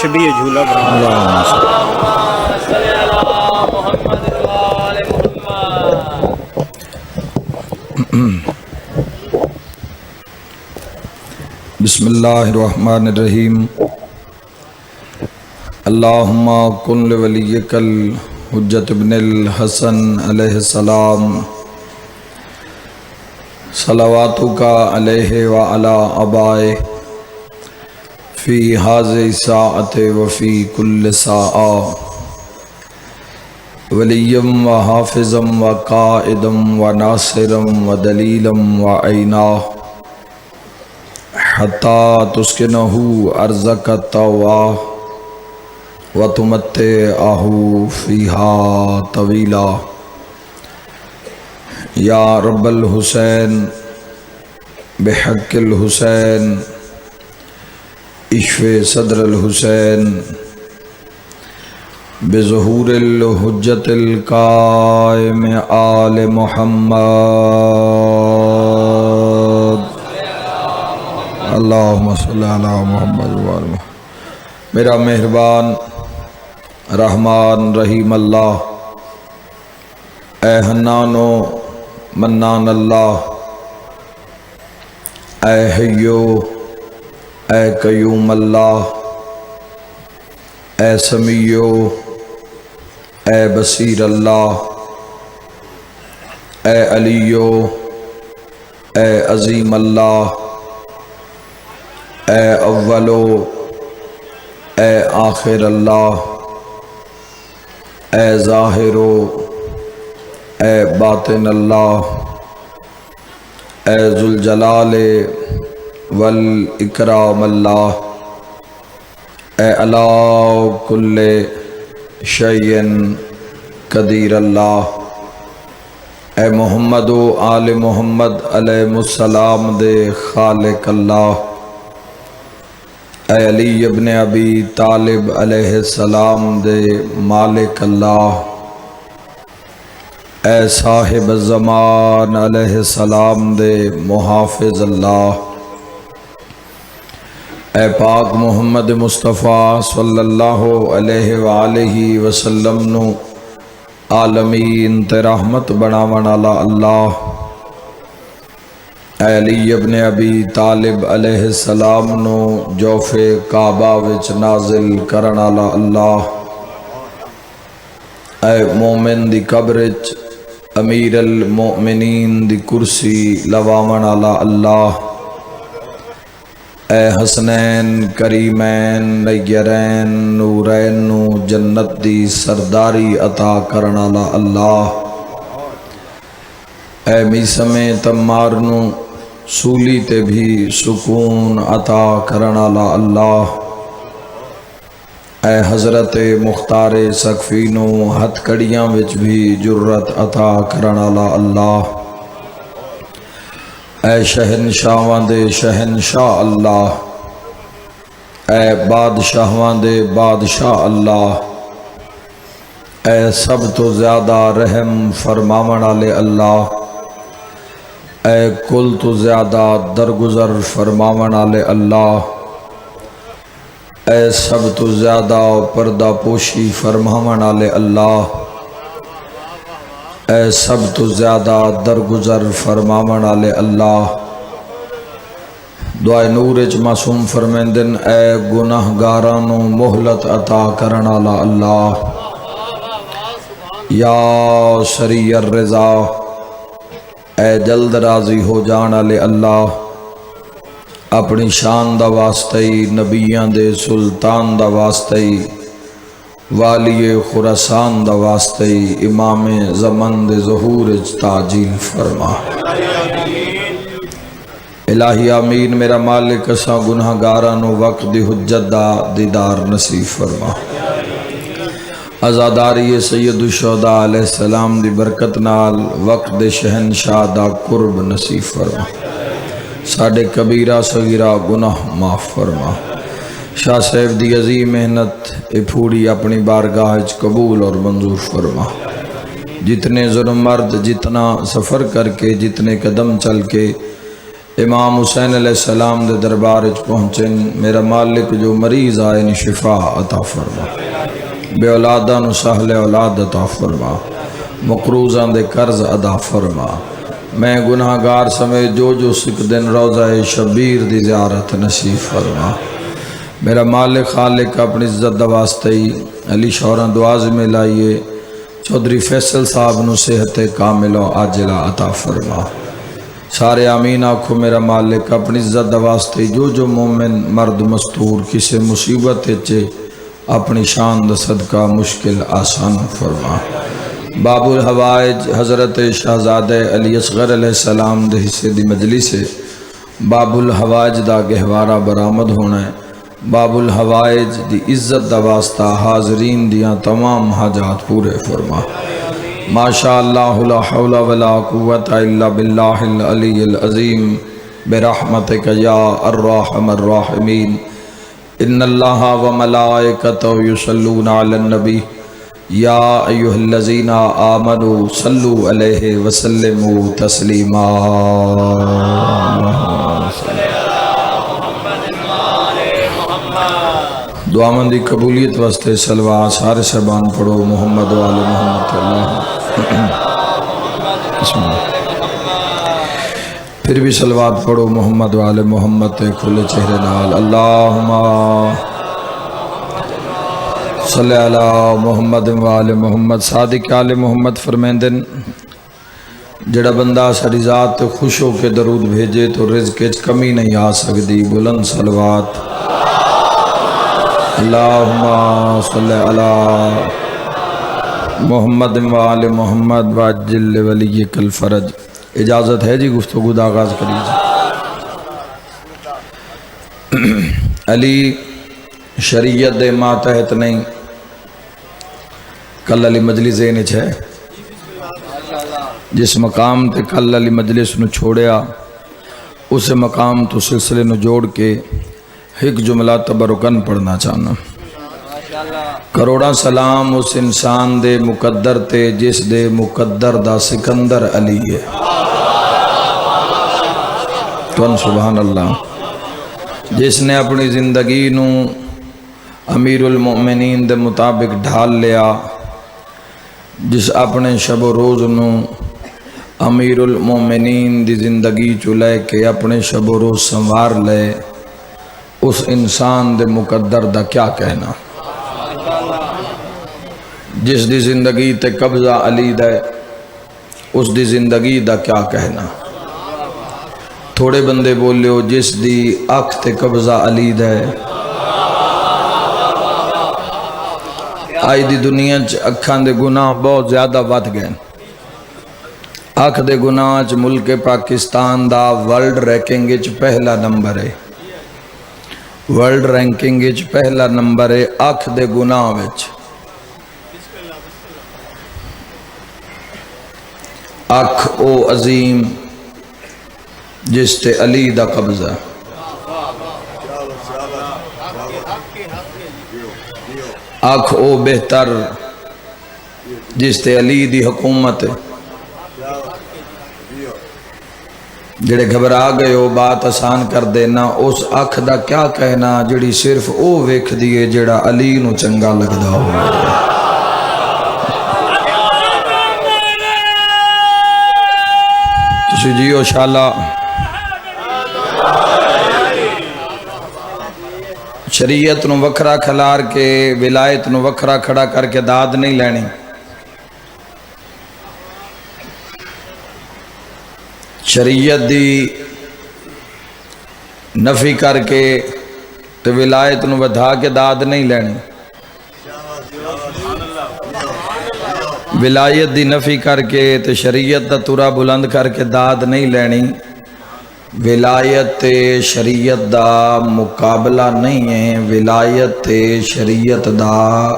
شبیہ جھولا بسم اللہ الرحمن الرحیم اللہم کن لولیک الحجت ابن الحسن علیہ السلام صلواتک علیہ وعلی آبائہ فی ہذہ الساعۃ وفی کل ساعۃ ولیم و حافظم و قائدم و ناصرم و دلیلم و عینا حتی تسکنہ ارضک طوعا و تمتعہ فیہا طویلا یا رب الحسین بحق الحسین اشف صدر الحسین بظہور الحجت القائم آل محمد اللہم صلی علی محمد وآلہ میرا مہربان رحمان رحیم اللہ، اے حنان و منان اللہ، اے حیو اے قیوم اللہ، اے سمیع اے بصیر اللہ، اے علی اے عظیم اللہ، اے اول اے آخر اللہ، اے ظاہر اے باطن اللہ، اے ذوالجلال والاکرام اللہ، اے علی کل شیء قدیر اللہ، اے محمد و آل محمد علیہ السلام دے خالق اللہ، اے علی ابن ابی طالب علیہ السلام دے مالک اللہ، اے صاحب الزمان علیہ السلام دے محافظ اللہ، اے پاک محمد مصطفیٰ صلی اللہ علیہ وآلہ وسلم نو عالمین تے رحمت بناون والا اللہ، اے علی ابن ابی طالب علیہ السلام نو جوف کعبہ وچ نازل کرن والا اللہ، اے مومن دی قبر وچ امیر المؤمنین دی کرسی لواون والا اللہ، اے حسنین کریمین نیرین نورین نو جنت دی سرداری عطا کرن والا اللہ، اے میسم تمار نو سولی تے بھی سکون عطا کرن والا اللہ، اے حضرت مختار سقفی نو ہتھ کڑیاں وچ بھی جرت عطا کرن والا اللہ، اے شہنشاہاں دے شہنشاہ اللہ، اے بادشاہاں دے بادشاہ اللہ، اے سب تو زیادہ رحم فرماون والے اللہ، اے کل تو زیادہ درگزر فرماون والے اللہ، اے سب تو زیادہ پردہ پوشی فرماون والے اللہ، اے سب تو زیادہ درگزر فرماون والے اللہ، دعائے نور وچ معصوم فرمیندن اے گناہگاراں نو مہلت عطا کرن والا اللہ، یا سریع الرضا اے جلد راضی ہو جان والے اللہ، اپنی شان دا واسطہ ہی نبیاں دے سلطان دا واسطہ ہی والی خراسان دا واسطہ ہی امام زمن دے ظہور تعجیل فرما الہی آمین۔ میرا مالک اساں گناہگاراں نو وقت دی حجت دا دیدار نصیب فرما، عزاداری سید الشہداء علیہ السلام دی برکت نال وقت دے شہنشاہ دا قرب نصیب فرما، ساڑے کبیرہ صغیرہ گناہ معاف فرما، شاہ صاحب دی عظیم محنت پھوڑی اپنی بارگاہ وچ قبول اور منظور فرما، جتنے ظلم مرد جتنا سفر کر کے جتنے قدم چل کے امام حسین علیہ السلام دے دربار وچ پہنچے، میرا مالک جو مریض آئے نے شفا عطا فرما، بے اولاداں نو سہل اولاد عطا فرما، مقروضاں دے قرض ادا فرما، میں گناہگار سمیت جو سکدن روضہ شبیر دی زیارت نصیب فرما۔ میرا مالک خالق اپنی عزت دا واسطے ہی علی شوراں دعاز میں لائیے چودھری فیصل صاحب نو صحت کامل و عاجلہ عطا فرما۔ سارے آمین آکھو میرا مالک اپنی عزت دا واسطے جو مومن مرد مستور کسی مصیبت چے اپنی شان دا صدقہ مشکل آسان فرما۔ باب الحوائج حضرت شہزادہ علی اصغر علیہ السلام دے حصے دی مجلس سے باب الحوائج دا گہوارہ برآمد ہونا ہے۔ باب الحوائج دی عزت دا واسطہ حاضرین دیاں تمام حاجات پورے فرما۔ ماشاءاللہ لا حول ولا قوت الا باللہ العلی العظیم برحمتک یا الرحم الراحمین۔ ان اللہ و ملائکتہ یصلون علی النبی یا ایہا الذین آمنوا صلوا علیہ وسلموا تسلیما۔ دعا مندی قبولیت واسطے صلوات سارے شبان پڑھو محمد و آل محمد اللہ۔ بسم اللہ۔ پھر بھی صلوات پڑھو محمد و آل محمد کھلے چہرے نال۔ اللہم صلی اللہ محمد و آل محمد۔ صادق آل محمد فرمیندن جڑا بندہ ساری ذات خوش ہو کے درود بھیجے تو رزق وچ کمی نہیں آ سکتی۔ بلند صلوات۔ اللہم صلی علی محمد و آل محمد وعجل ولیک الفرج۔ اجازت ہے جی گفتگو دا آغاز کریے۔ علی شریعت دے ماتحت نہیں، کل علی مجلس اینچ ہے جس مقام تے کل علی مجلس نو چھوڑیا اس مقام تو سلسلے نو جوڑ کے ایک جملہ تبرکن پڑھنا چاہنا۔ کروڑا سلام اس انسان دے مقدر تے جس دے مقدر دا سکندر علی ہے۔ تو سبحان اللہ۔ جس نے اپنی زندگی نو امیر المؤمنین دے مطابق ڈھال لیا، جس اپنے شب و روز نو امیر المؤمنین دی زندگی چلے کے اپنے شب و روز سنوار لے، اس انسان دے مقدر دا کیا کہنا۔ جس دی زندگی تے قبضہ علی دے اس دی زندگی دا کیا کہنا۔ تھوڑے بندے بولیو جس دی اکھ تے قبضہ علی دے۔ آئی دی دنیا چ اکھاں دے گناہ بہت زیادہ بات گئے۔ اکھ دے گناہ چ ملک پاکستان دا ورلڈ رینکنگ چ پہلا نمبر ہے۔ ورلڈ رینکنگ چ پہلا نمبر ہے اکھ دے گناہ وچ۔ اکھ او عظیم جس تے علی دا قبضہ، اکھ او بہتر جس تے علی دی حکومت ہے۔ جڑے گھبرا گئے ہو بات آسان کر دینا، اس اکھ دا کیا کہنا جڑی صرف او ویکھ دیئے جڑا علی نو چنگا لگدا ہو۔ تسی جیو شالا شریعت نو وکھرا کھلار کے ولایت نو وکھرا کھڑا کر کے داد نہیں لینی۔ شریعت دی نفی کر کے تو ولایت نو بدھا کے داد نہیں لینی۔ ولایت دی نفی کر کے تو شریعت دا تورا بلند کر کے داد نہیں لینی۔ ولایت شریعت دا مقابلہ نہیں ہے، ولایت شریعت دا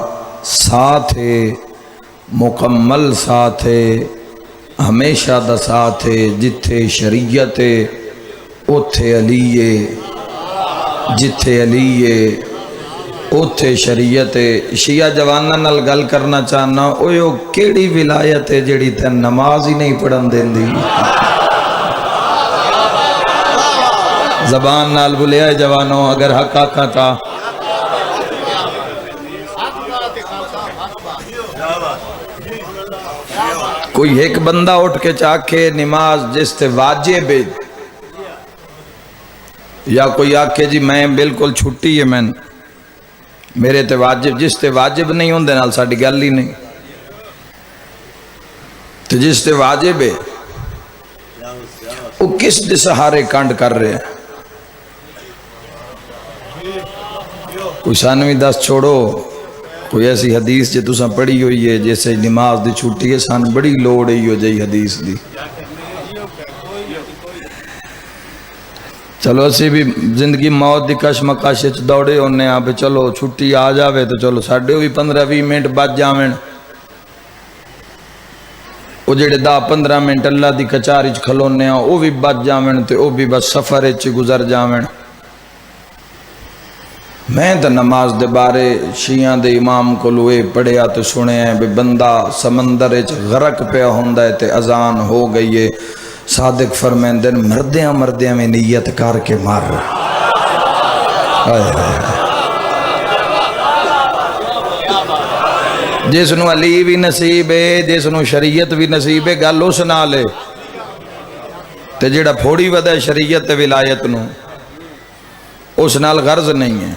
ساتھ ہے، مکمل ساتھ ہے، ہمیشہ دا ساتھ ہے۔ جتھے شریعت ہے اوتھے علی ہے، جتھے علی ہے اوتھے شریعت ہے۔ شیعہ جوانہ نال گل کرنا چاہنا، اوہ کیڑی ولایت ہے جڑی تے نماز ہی نہیں پڑھن دیندی۔ زبان نال بولیا ہے جوانوں اگر حق آکھا تھا کوئی ایک بندہ اٹھ کے چاکھے نماز جس تے واجب ہے یا کوئی آکھے جی میں بالکل چھٹی ہے میں میرے تے واجب جس تے واجب نہیں ہوں دے نال ساڑی گل ہی نہیں تو جس تے واجب ہے وہ کس دے سہارے کانڈ کر رہے ہیں کوئی سانوی دس چھوڑو کوئی ایسی حدیث جے تُساں پڑھی ہوئی ہے جیسے نماز دی چھوٹی ہے سان بڑی لوڑ ہی ہو جائی حدیث دی چلو اسی بھی زندگی موت دی کش مکش دوڑے ہونے آپ چلو چھٹی آ جاوے تو چلو ساڑھے بھی 15-20 منٹ بچ جاویں وہ جڑے 10-15 منٹ اللہ دی کچاری کھلونے ہیں وہ بھی بچ جاویں تو وہ بھی بس سفر گزر جاویں میں تو نماز دے بارے شیعہ دے امام کو لوے پڑھیا تو سنے ہیں بے بندہ سمندر غرق پہ ہوندہ ہے تے اذان ہو گئی ہے صادق فرمیندن مردیاں میں نیت کر کے مار جس نو علی بھی نصیب ہے جس نو شریعت بھی نصیب ہے گل اس نالے تے جڑا پھوڑی ودا شریعت تے ولایت نو اس نال غرض نہیں ہے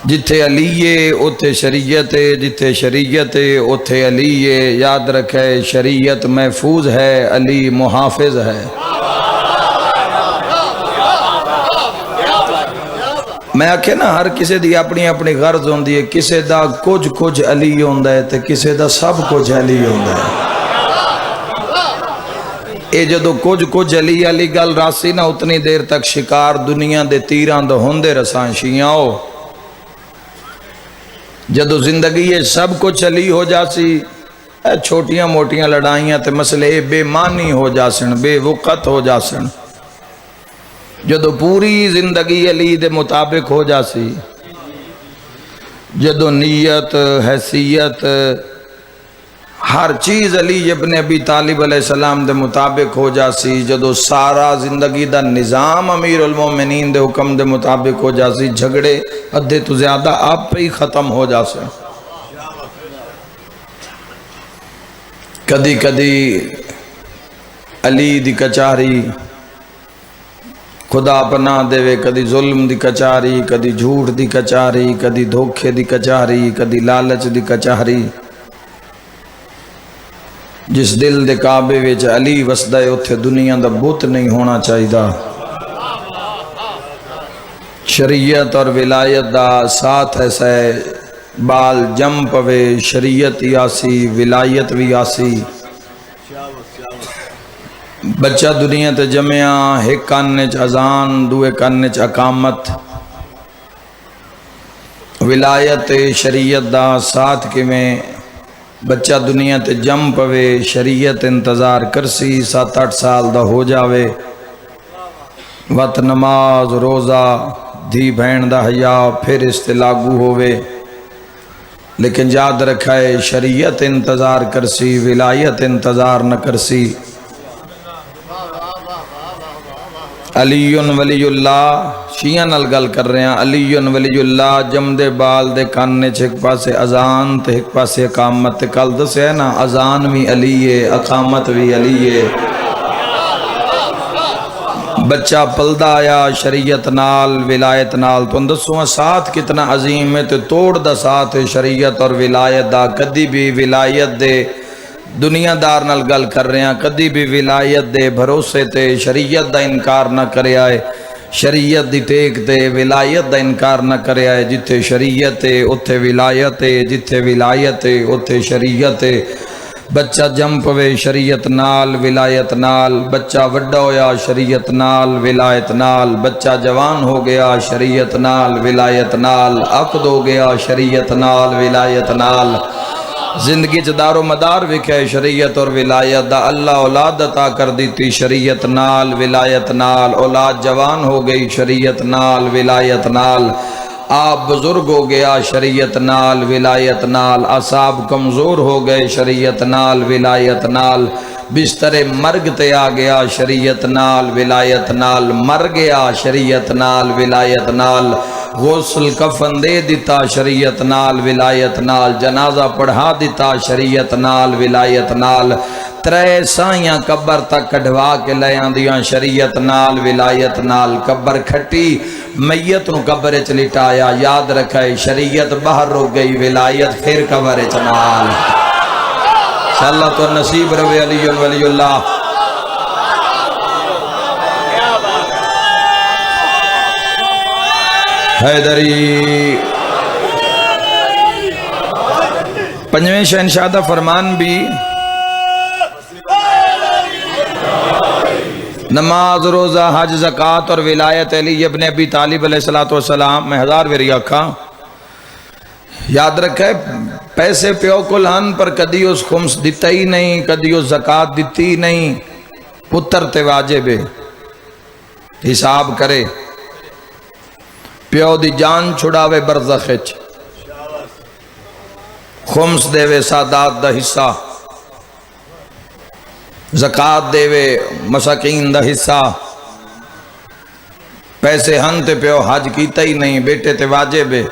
جتھے علی ہے اتھے شریعت ہے جتھے شریعت ہے اتھے علی ہے یاد رکھے شریعت محفوظ ہے علی محافظ ہے میں آکھے نا ہر کسے دی اپنی اپنی غرض ہوندی ہے کسے دا کچھ علی ہوندہ ہے تے کسے دا سب کچھ علی ہوندہ ہے اے جدو کچھ علی گل راسی نا اتنی دیر تک شکار دنیا دے تیران دے ہوندے رسان شیعہ ہو جدو زندگی ہے سب کچھ علی ہو جاسی چھوٹیاں موٹیاں لڑائیاں تے مسئلے بے معنی ہو جاسن بے وقت ہو جاسن جدو پوری زندگی علی دے مطابق ہو جاسی جدو نیت حیثیت ہر چیز علی ابن ابی طالب علیہ السلام دے مطابق ہو جاسی جدو سارا زندگی دا نظام امیر المومنین دے حکم دے مطابق ہو جاسی جھگڑے ادھے تو زیادہ آپ پہ ہی ختم ہو جاسے کدی علی دی کچاری خدا پناہ دے وے کدی ظلم دی کچاری کدی جھوٹ دی کچاری کدی دھوکے دی کچاری کدی لالچ دی کچاری جس دل دے کعبے وچ علی وسدا ہے اتھے دنیا دا بت نہیں ہونا چاہیدا شریعت اور ولایت دا ساتھ ایسا ہے بال جم پوے شریعت ہی آسی ولایت بھی آسی بچہ دنیا تے جمعیاں ایک کاننے چ اذان دوے کاننے چ اقامت ولایت شریعت دا ساتھ کی میں بچہ دنیا تے جم پوے شریعت انتظار کرسی 7-8 سال دا ہو جاوے وقت نماز روزہ دھی بہن دا حیا پھر اس تے لاگو ہووے لیکن یاد رکھائے شریعت انتظار کرسی ولایت انتظار نہ کرسی علی ولی اللہ شیعہ نال گل کر رہے ہیں علی ولی اللہ جم دے بال دے کاننے چھ ایک پاسے اذان تے ایک پاسے اقامت تے کل دسے ہے نا اذان بھی علی ہے اقامت بھی علی ہے بچہ پلدہ آیا شریعت نال ولایت نال تو اندسوں ساتھ کتنا عظیم ہے تو توڑ دا ساتھ شریعت اور ولایت دا کدی بھی ولایت دے دنیا دار نال گل کر رہے ہیں کدی بھی ولایت دے بھروسے تے شریعت دا انکار نہ کرے آئے شریعت دی ٹیک دے ولایت دا انکار نہ کرے آئے جتھے شریعت ہے اتھے ولایت ہے جتھے ولایت ہے اتھے شریعت ہے بچہ جم پوے شریعت نال ولایت نال بچہ وڈا ہویا شریعت نال ولایت نال بچہ جوان ہو گیا شریعت نال ولایت نال عقد ہو گیا شریعت نال ولایت نال زندگی دار و مدار وکھے شریعت اور ولایت دا اللہ اولاد عطا کر دیتی شریعت نال ولایت نال اولاد جوان ہو گئی شریعت نال ولایت نال آپ بزرگ ہو گیا شریعت نال ولایت نال اعصاب کمزور ہو گئے شریعت نال ولایت نال بستر مرگ تے آ گیا شریعت نال ولایت نال، مر گیا شریعت نال ولایت نال، غسل کفن دے دیتا شریعت نال ولایت نال، جنازہ پڑھا دیتا شریعت نال ولایت نال، ترے سائیاں قبر تک کڑھوا کے لے آندیاں شریعت نال ولایت نال، قبر کھٹی میت نو قبر چ لٹایا، یاد رکھے شریعت باہر رو گئی ولایت پھر قبر چ نال۔ انشاءاللہ تو نصیب روے علی ولی اللہ۔ حیدری پنجویں شہنشاہ دا فرمان بھی نماز روزہ حج زکوٰۃ اور ولایت علی ابن ابی طالب علیہ السلام میں ہزار ویری آکھا یاد رکھے پیسے پیو کلہن پر کدی اس خمس دیتا ہی نہیں، کدی اس زکوٰۃ دیتی نہیں، پتر تے واجب حساب کرے، پیو دی جان چھڑاوے برزخچ، خمس دے وے سادات دا حصہ، زکوٰۃ دے وے مساکین دا حصہ، پیسے ہن تے پیو حج کیتا ہی نہیں، بیٹے تے واجب ہے،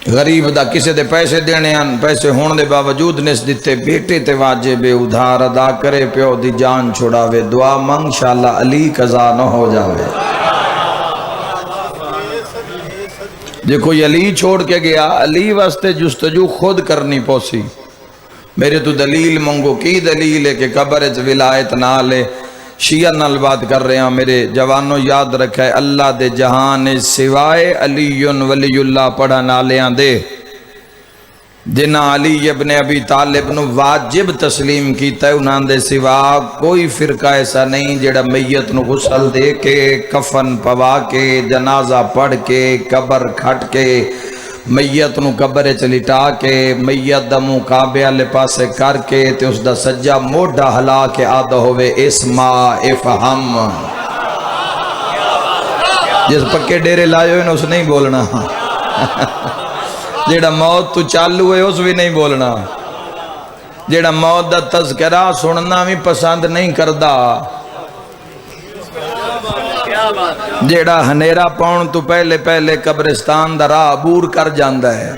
غریب دا کسے دے پیسے دینے ہن، پیسے ہون دے باوجود نس دیتے، بیٹے تے واجب ہے، ادھار ادا کرے، پیو دی جان چھڑاوے، دعا مانگ انشاءاللہ علی قضا نہ ہو جاوے۔ جے کوئی علی چھوڑ کے گیا، علی واسطے جستجو خود کرنی پوسی، میرے تو دلیل منگو، کی دلیل ہے کہ قبر ولایت نال ہے؟ شیعہ نال بات کر رہے ہیں، میرے جوانوں یاد رکھے اللہ دے جہان سوائے علی ولی اللہ پڑھا نالیاں دے، جنہ علی ابن ابی طالب نو واجب تسلیم کیتا ہے، انہاں دے سوا کوئی فرقہ ایسا نہیں جڑا میت نو غسل دے کے کفن پوا کے جنازہ پڑھ کے قبر کھٹ کے میت نو قبر چ لٹا کے میت دا منہ کعبے والے پاسے کر کے تے اس دا سجا موڈا ہلا کے آدھا ہوئے اسما افہم، جس پکے ڈیرے لائے ہوئے اس نہیں بولنا، جیڑا موت تو چالو ہے اس بھی نہیں بولنا، جیڑا موت دا تذکرہ سننا بھی پسند نہیں کردہ، جیڑا ہنیرا پاؤن تو پہلے پہلے قبرستان دا راہ عبور کر جاندہ ہے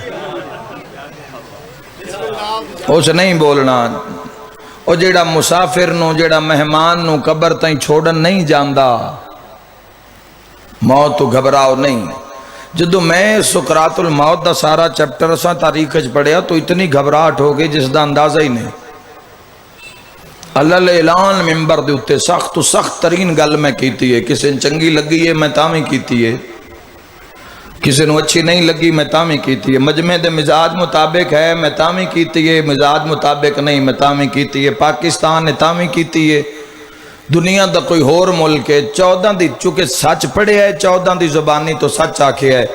اس نہیں بولنا، او جیڑا مسافر نو جیڑا مہمان نو قبر تائیں چھوڑن نہیں جاندہ، موت تو گھبراؤ نہیں۔ جدو میں سکرات الموت دا سارا چپٹر سا تاریخ پڑھیا تو اتنی گھبراہٹ ہو گئی جس دا اندازہ ہی نہیں، اللہ اعلان ممبر دے اتے سخت ترین گل میں کیتی ہے، کسی نے چنگی لگی ہے میں تامی کیتی ہے، کسی نے اچھی نہیں لگی میں تامی کیتی ہے، مجمع دے مزاج مطابق ہے میں تامی کیتی ہے، مزاج مطابق نہیں میں تامی کیتی ہے، پاکستان نے تامی کیتی ہے، دنیا دا کوئی ہور ملک ہے 14 دی چونکہ سچ پڑھے ہے 14 دی زبانی تو سچ آکھے ہے،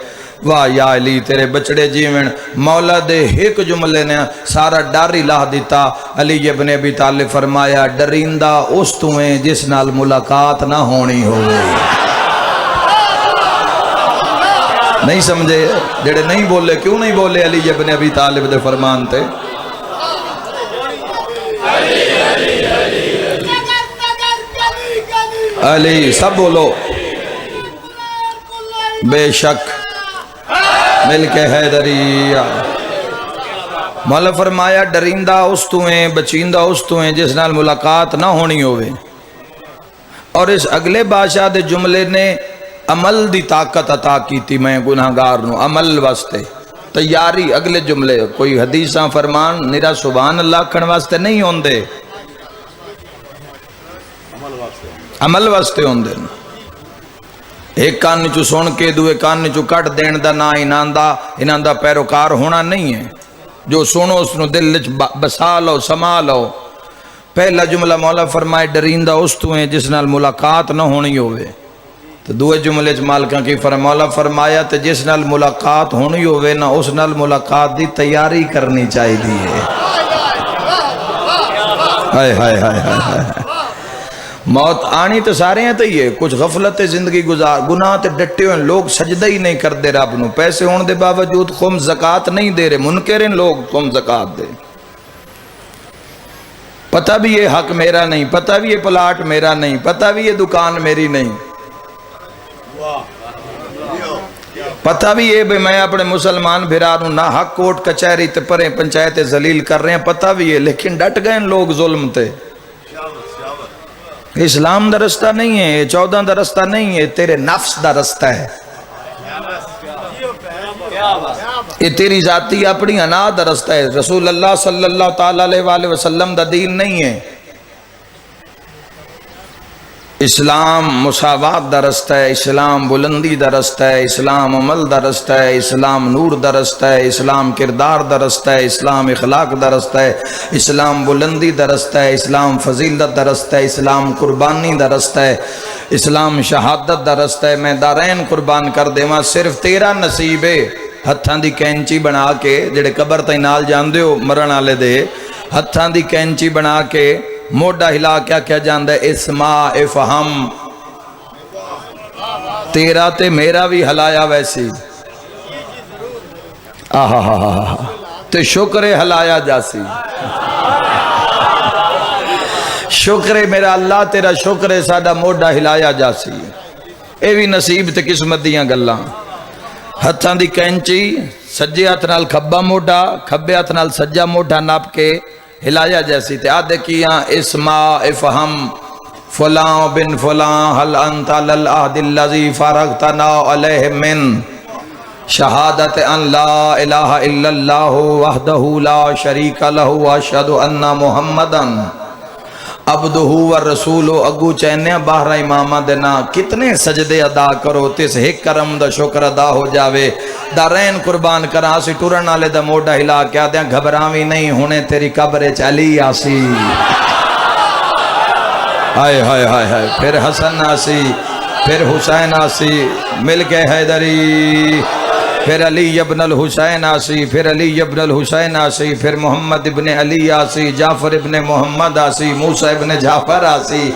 واہ یا علی تیرے بچڑے جیون، مولا دے ایک جملے نے سارا ڈر ہی لاہ دیتا۔ علی ابن ابی طالب فرمایا ڈریندہ اس تمہیں جس نال ملاقات نہ ہونی ہوئے، نہیں سمجھے؟ جڑے نہیں بولے کیوں نہیں بولے علی ابن ابی طالب دے فرمان تے؟ علی سب بولو بے شک مل کے حیدریہ، مولا فرمایا ڈریندہ اس تو ہیں بچیندہ اس تو ہیں جس نال ملاقات نہ ہونی ہوئے، اور اس اگلے بادشاہ دے جملے نے عمل دی طاقت عطا کی تھی، میں گناہگار نو عمل واسطے تیاری، اگلے جملے کوئی حدیثاں فرمان نرا سبحان اللہ کھن واسطے نہیں ہوندے، عمل واسطے ہوندے، ایک کان چو سن کے دوے کان چو کٹ دین دا نا انہاں دا پیروکار ہونا نہیں ہے، جو سنو اس نو دل بسا لو سما لو۔ پہلا جملہ مولا فرمائے ڈریندہ اس تو ہیں جس نال ملاقات نہ ہونی ہوئے، تو دوے جملے مالکاں کی مولا فرمایا تو جس نال ملاقات ہونی ہوئے نہ اس نال ملاقات دی تیاری کرنی چاہی دی ہے۔ ہائے ہائے ہائے ہائے، موت آنی تو سارے ہیں تو یہ کچھ غفلت زندگی گزار، گناہ تے ڈٹے ہوئے لوگ سجدہ ہی نہیں کر دے رب نو، پیسے ہون دے باوجود خم زکاة نہیں دے رہے، منکرین لوگ خم زکاة دے، پتہ بھی یہ حق میرا نہیں، پتہ بھی یہ پلاٹ میرا نہیں، پتہ بھی یہ دکان میری نہیں، پتہ بھی یہ بھی میں اپنے مسلمان بھرانوں نہ حق کوٹ کچہری تے پریں پنچایت ذلیل کر رہے ہیں، پتہ بھی یہ، لیکن ڈٹ گئے لوگ ظلم تے۔ اسلام دا رستہ نہیں ہے، 14 دا رستہ نہیں ہے، تیرے نفس دا رستہ ہے، یہ تیری ذاتی اپنی انا دا رستہ ہے، رسول اللہ صلی اللہ تعالیٰ علیہ وسلم دا دین نہیں ہے۔ اسلام مساوات دا رستہ ہے، اسلام بلندی دا رستہ ہے، اسلام عمل دا رستہ ہے، اسلام نور دا رستہ ہے، اسلام کردار دا رستہ ہے، اسلام اخلاق دا رستہ ہے، اسلام بلندی دا رستہ ہے، اسلام فضیلت دا رستہ ہے، اسلام قربانی دا رستہ ہے، اسلام شہادت دا رستہ ہے۔ میں دارین قربان کر دے ماں، صرف تیرا نصیب ہے ہتھاں دی کینچی بنا کے، جڑے قبر تائیں نال جان دیو مرن آلے دے، ہتھاں دی کینچی بنا کے موڈا ہلا کیا کیا جاندہ ہے، اسماء افہم، تیرا تے میرا بھی ہلایا ویسی، آہا تے شکر ہلایا جاسی، شکر میرا اللہ تیرا شکر سادہ موڈا ہلایا جاسی، اے بھی نصیب تے قسمت دیاں گلاں۔ ہتھاں دی کینچی سجے ہاتھ نال کھبا موڈا، کھبے ہاتھ نال سجا موڈا ناپ کے ہلایا جیسی تے آدھے کیاں اسماء افہم فلاں بن فلاں حل انت للعہد اللذی فارغتنا علیہ من شہادت ان لا الہ الا اللہ وحدہ لا شریک لہ واشہد ان محمدن عبدہ والرسول اگو چینیاں باہرہ امامہ دینا کتنے سجدے ادا کرو تیس ایک کرم دا شکر ادا ہو جاوے۔ دارین قربان کرا سی ٹورن آلے دا موڈا ہلا کیا دیا گھبراوی نہیں ہونے تیری قبر چلی آسی، ہائے ہائے ہائے ہائے، پھر حسن آسی، پھر حسین آسی، مل کے حیدری، پھر علی ابن الحسین آسی، پھر علی ابن الحسین آسی، پھر محمد ابن علی آسی، جعفر ابن محمد آسی، موسیٰ ابن جعفر آسی،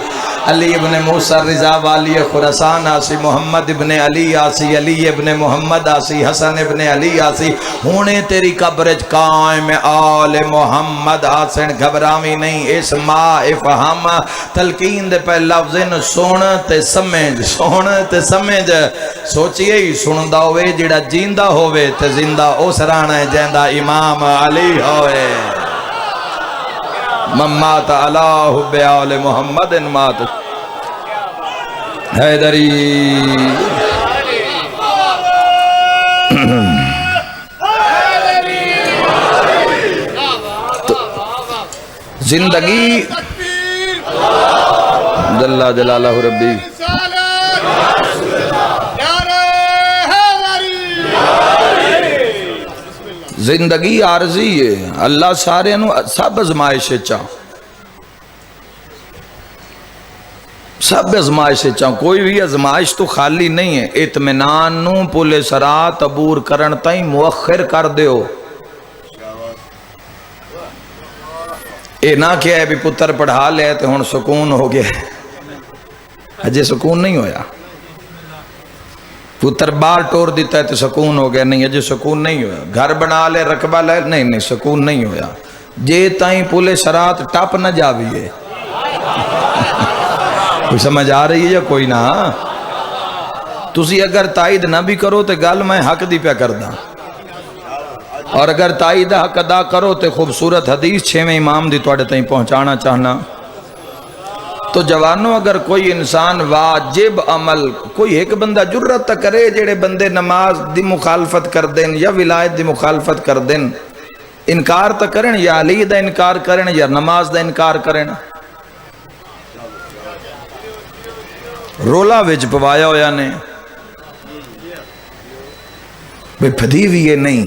علی ابن موسیٰ رضا والی خراسان آسی، محمد ابن علی آسی، علی ابن محمد آسی، حسن ابن علی آسی، ہونے تیری قبرج قائم آل محمد آسن، گھبرامی نہیں، اسماء افہم، تلقین دے پہ لفظن سن تے سمجھ، سن تے سمجھ، سوچئے ہی سن دا ہوئے جڑا جیندہ ہوئے تے زندہ اس رانا جیندہ امام علی ہوئے، ممات علا حب آل محمد مات حیدری۔ زندگی جل جلالہ ربی زندگی عارضی ہے، اللہ سارے نو سب ازمائش چاہ، سب ازمائش چاہ، کوئی بھی ازمائش تو خالی نہیں ہے، اطمینان نو پولے سرات عبور کرن تائیں مؤخر کر دیو، اے نہ کیا ہے بھی پتر پڑھا لے تے ہون سکون ہو گیا، اجے سکون نہیں ہویا، پتر بار ٹور دیتا ہے تو سکون ہو گیا، نہیں اجے سکون نہیں ہویا، گھر بنا لے رقبہ لے، نہیں سکون نہیں ہویا، جے تائیں پولے سرات ٹاپ نہ جاویے، کوئی سمجھ آ رہی ہے یا کوئی نہ، تسی اگر تائید نہ بھی کرو تو گل میں حق دی پہ کر دا، اور اگر تائید حق ادا کرو تو خوبصورت حدیث 6ویں امام دی توڑے تائیں پہنچانا چاہنا۔ تو جوانوں اگر کوئی انسان واجب عمل کوئی ایک بندہ جرت تا کرے جڑے بندے نماز دی مخالفت کر دیں یا ولایت دی مخالفت کر دیں، انکار تا کریں یا علی دا انکار کریں یا نماز دا انکار کریں، رولا وچ پوایا ہویا نے بے پھدی بھی یہ نہیں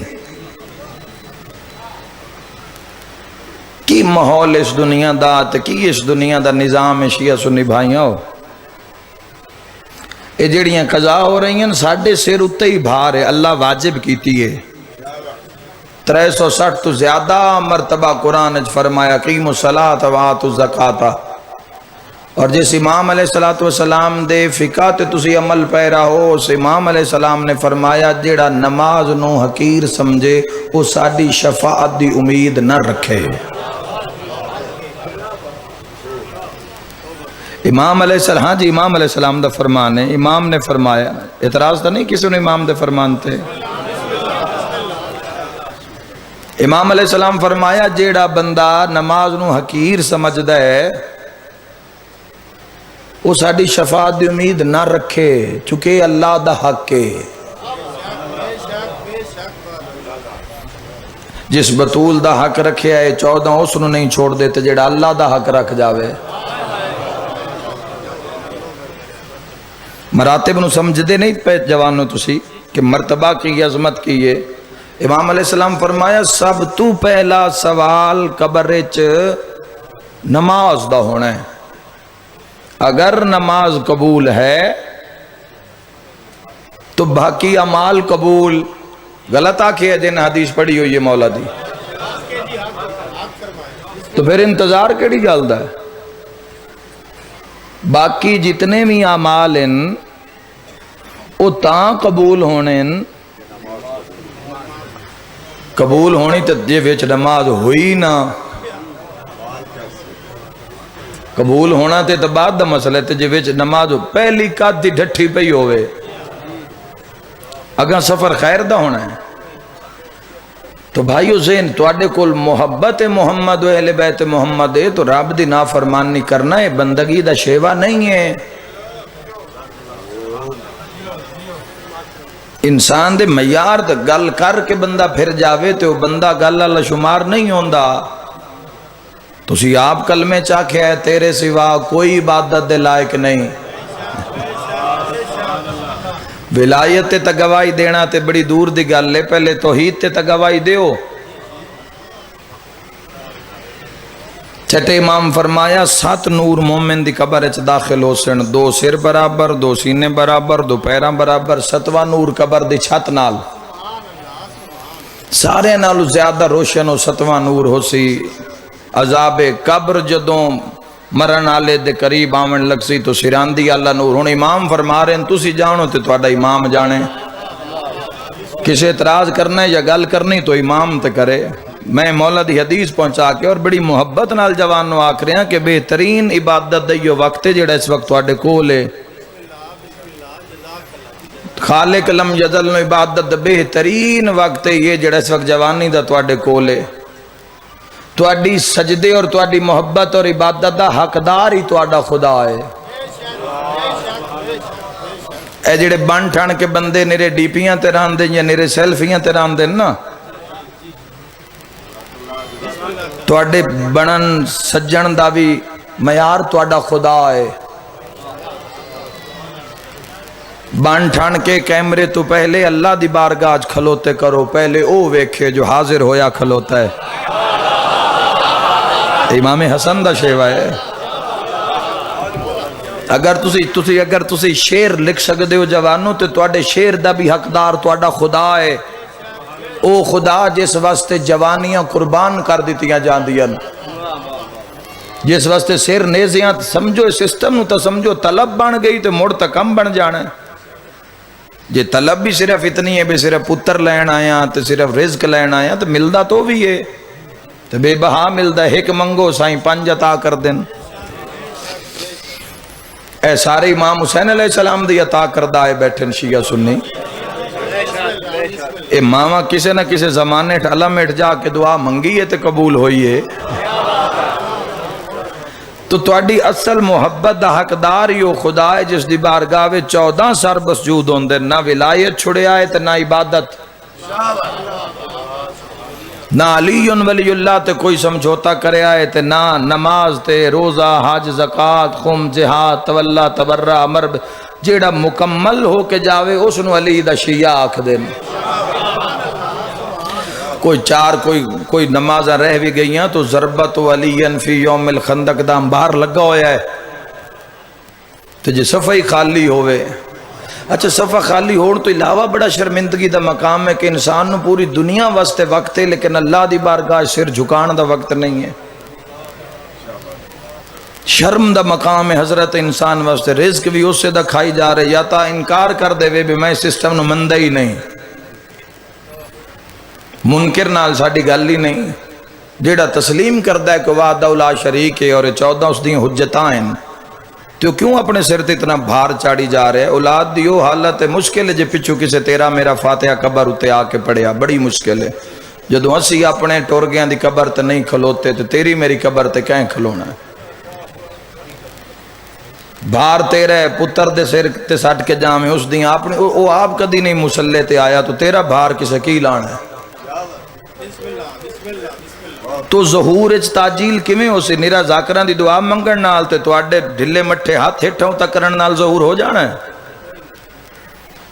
کی ماحول اس دنیا دا تے کی اس دنیا دا نظام شیعہ سنی بھائیاں ہو، اے جڑیاں قضا ہو رہی ہیں ساڑھے سر اتے ہی بھار ہے، اللہ واجب کیتی ہے، 360 تو زیادہ مرتبہ قرآن اج فرمایا قیموا الصلاۃ وآتوا الزکاۃ، اور جس امام علیہ السلام دے فقہ تے تسی عمل پیرا ہو، اس امام علیہ السلام نے فرمایا جیڑا نماز نو حقیر سمجھے وہ ساڑھی شفاعت دی امید نہ رکھے، امام علیہ السلام، ہاں جی امام علیہ السلام دا فرمان ہے، امام نے فرمایا، اعتراض تو نہیں کسی نے امام دے فرمان تے؟ امام علیہ السلام فرمایا جیڑا بندہ نماز نو حقیر سمجھدا ہے وہ ساڈی شفاعت دی امید نہ رکھے، چونکہ اللہ دا حق ہے۔ جس بطول دا حق رکھے آئے 14 اس نو نہیں چھوڑ دیتے جیڑا اللہ دا حق رکھ جاوے۔ مراتب نو سمجھدے نہیں پہ جوانو تسی کہ مرتبہ کی عظمت کی ہے۔ امام علیہ السلام فرمایا سب تو پہلا سوال قبر وچ نماز دا ہونا ہے۔ اگر نماز قبول ہے تو باقی اعمال قبول۔ غلط آکھے ہے جن حدیث پڑھی ہوئی ہے مولا دی، تو پھر انتظار کیڑی گل دا ہے؟ باقی جتنے بھی اعمال ہیں وہ تاں قبول ہونے ہیں، قبول ہونی تو جے وچ نماز ہوئی نہ، قبول ہونا تے تو بعد دا مسئلہ تے جے وچ نماز پہلی قد دی ڈھٹھی پئی ہوئے، اگاں سفر خیر دا ہونا ہے۔ تو بھائیو زین تواڈے کول محبت محمد و اہل بیت محمد ہے تو رب دی نافرمانی کرنا ہے بندگی دا شیوا نہیں ہے۔ انسان دے معیار دا گل کر کے بندہ پھر جاوے تو بندہ گل اللہ شمار نہیں ہوندا۔ تسی آپ کلمے چاکھے ہے تیرے سوا کوئی عبادت دے لائق نہیں۔ ولایت تے گواہی دینا تے بڑی دور دی گل ہے، پہلے توحید تے گواہی دیو۔ چھٹے امام فرمایا 7 نور مومن دی قبر اچ داخل ہو سن، 2 سر برابر، 2 سینے برابر، 2 پیراں برابر، 7واں نور قبر دی چھت نال سارے نالوں زیادہ روشن ہو 7واں نور ہو سی۔ عذاب قبر جدوں مرن آلے دے قریب آمن لگ سی تو سران دی اللہ نور۔ ہن امام فرما رہے ہیں تسی جانو تے تواڈا امام جانے، کسے اعتراض کرنا ہے یا گل کرنی تو امام تے کرے۔ میں مولا دی حدیث پہنچا کے اور بڑی محبت نال جوانوں آکھ رہے ہیں کہ بہترین عبادت دیو وقت ہے جڑا اس وقت تواڈے کول ہے۔ خالق لم یزل نو عبادت دا بہترین وقت ہے یہ جڑا اس وقت جوانی دا تواڈے کول ہے۔ تواڈی سجدے اور تواڈی محبت اور عبادت دا حقدار ہی تواڈا خدا ہے۔ اے جڑے بن ٹھن کے بندے نیرے ڈیپیاں تے راندے یا نیرے سیلفیاں تے راندے نا، تواڈے بنن سجن دا بھی معیار تواڈا خدا ہے۔ بن ٹھن کے کیمرے تو پہلے اللہ دی بارگاہ کھلوتے کرو، پہلے او ویکھے جو حاضر ہویا کھلوتا ہے۔ امام حسن دا شیوا ہے۔ اگر تسی شیر لکھ سکتے ہو جوانوں تے تواڈے شیر دا بھی حقدار تواڈا خدا ہے۔ او خدا جس واسطے جوانیاں قربان کر دیتیاں جاندیاں، جس واسطے سیر نیزیاں سمجھو سسٹم نو تا سمجھو طلب بن گئی تے مڑ تا کم بن جانا ہے۔ جے طلب بھی صرف اتنی ہے بھی صرف پتر لین آیا تے صرف رزق لین آیا تو ملدا تو بھی ہے، تو بے بہا ملدا ہے۔ ایک منگو سائیں 5 عطا کر دیں۔ اے سارے امام حسین علیہ السلام دی عطا کردہ آئے بیٹھن شیعہ سنی۔ اے ماما کسے نہ کسے زمانے ٹھالا میٹ جا کے دعا منگی ہے تے قبول ہوئی ہے۔ تو تواڈی اصل محبت دا حقدار ہی وہ خدا ہے جس دی بارگاہ وچ 14 سر مسجود ہوندے، نہ ولایت چھڑیا ہے تے نہ عبادت، نہ علی ولی اللہ تے کوئی سمجھوتا کرے آئے تے نہ نماز تے روزہ حج زکات خم جہاد تولا تبرہ امر جیڑا مکمل ہو کے جاوے اس نو علی دا شیعہ آکھ دیں۔ کوئی نمازاں رہ بھی گئیاں تو ضربت علی فی یوم الخندق دا باہر لگا ہویا ہے تو جے صفحہ خالی ہوئے۔ اچھا صفحہ خالی ہون تو علاوہ بڑا شرمندگی دا مقام ہے کہ انسان نو پوری دنیا واسطے وقت ہے لیکن اللہ دی بارگاہ سر جھکان دا وقت نہیں ہے۔ شرم دا مقام ہے حضرت انسان واسطے، رزق بھی اس سے دا کھائی جا رہے، یا تا انکار کر دے وے بھی میں سسٹم نو مندہ ہی نہیں، منکر نال ساڑی گل ہی نہیں۔ جیڑا تسلیم کردہ ہے کہ وحدہ لا شریک ہے اور 14 اس دیں حجتاں ہیں، تو کیوں اپنے سر تے اتنا بھار چاڑی جا رہے ہیں؟ اولاد دیو حالت مشکل ہے جے پچھو کسے تیرا میرا فاتحہ قبر اتے آ کے پڑھیا، بڑی مشکل ہے۔ جدو اسی اپنے ٹورگیاں دی قبر تے نہیں کھلوتے تو تیری میری قبر تے کہیں کھلونا ہے؟ بھار تیرے پتر دے سر تے سٹ کے جامے اس دیاں اپنے او آپ کدی نہیں مسلح تے آیا تو تیرا بھار کسے کی لانا ہے؟ تو ظہور اچ تاجیل کیویں ہو سی؟ نیرا ذاکراں دی دعا منگن نال تے تواڈے ڈھلے مٹھے ہاتھ ہٹھوں تک کرن نال ظہور ہو جانا ہے؟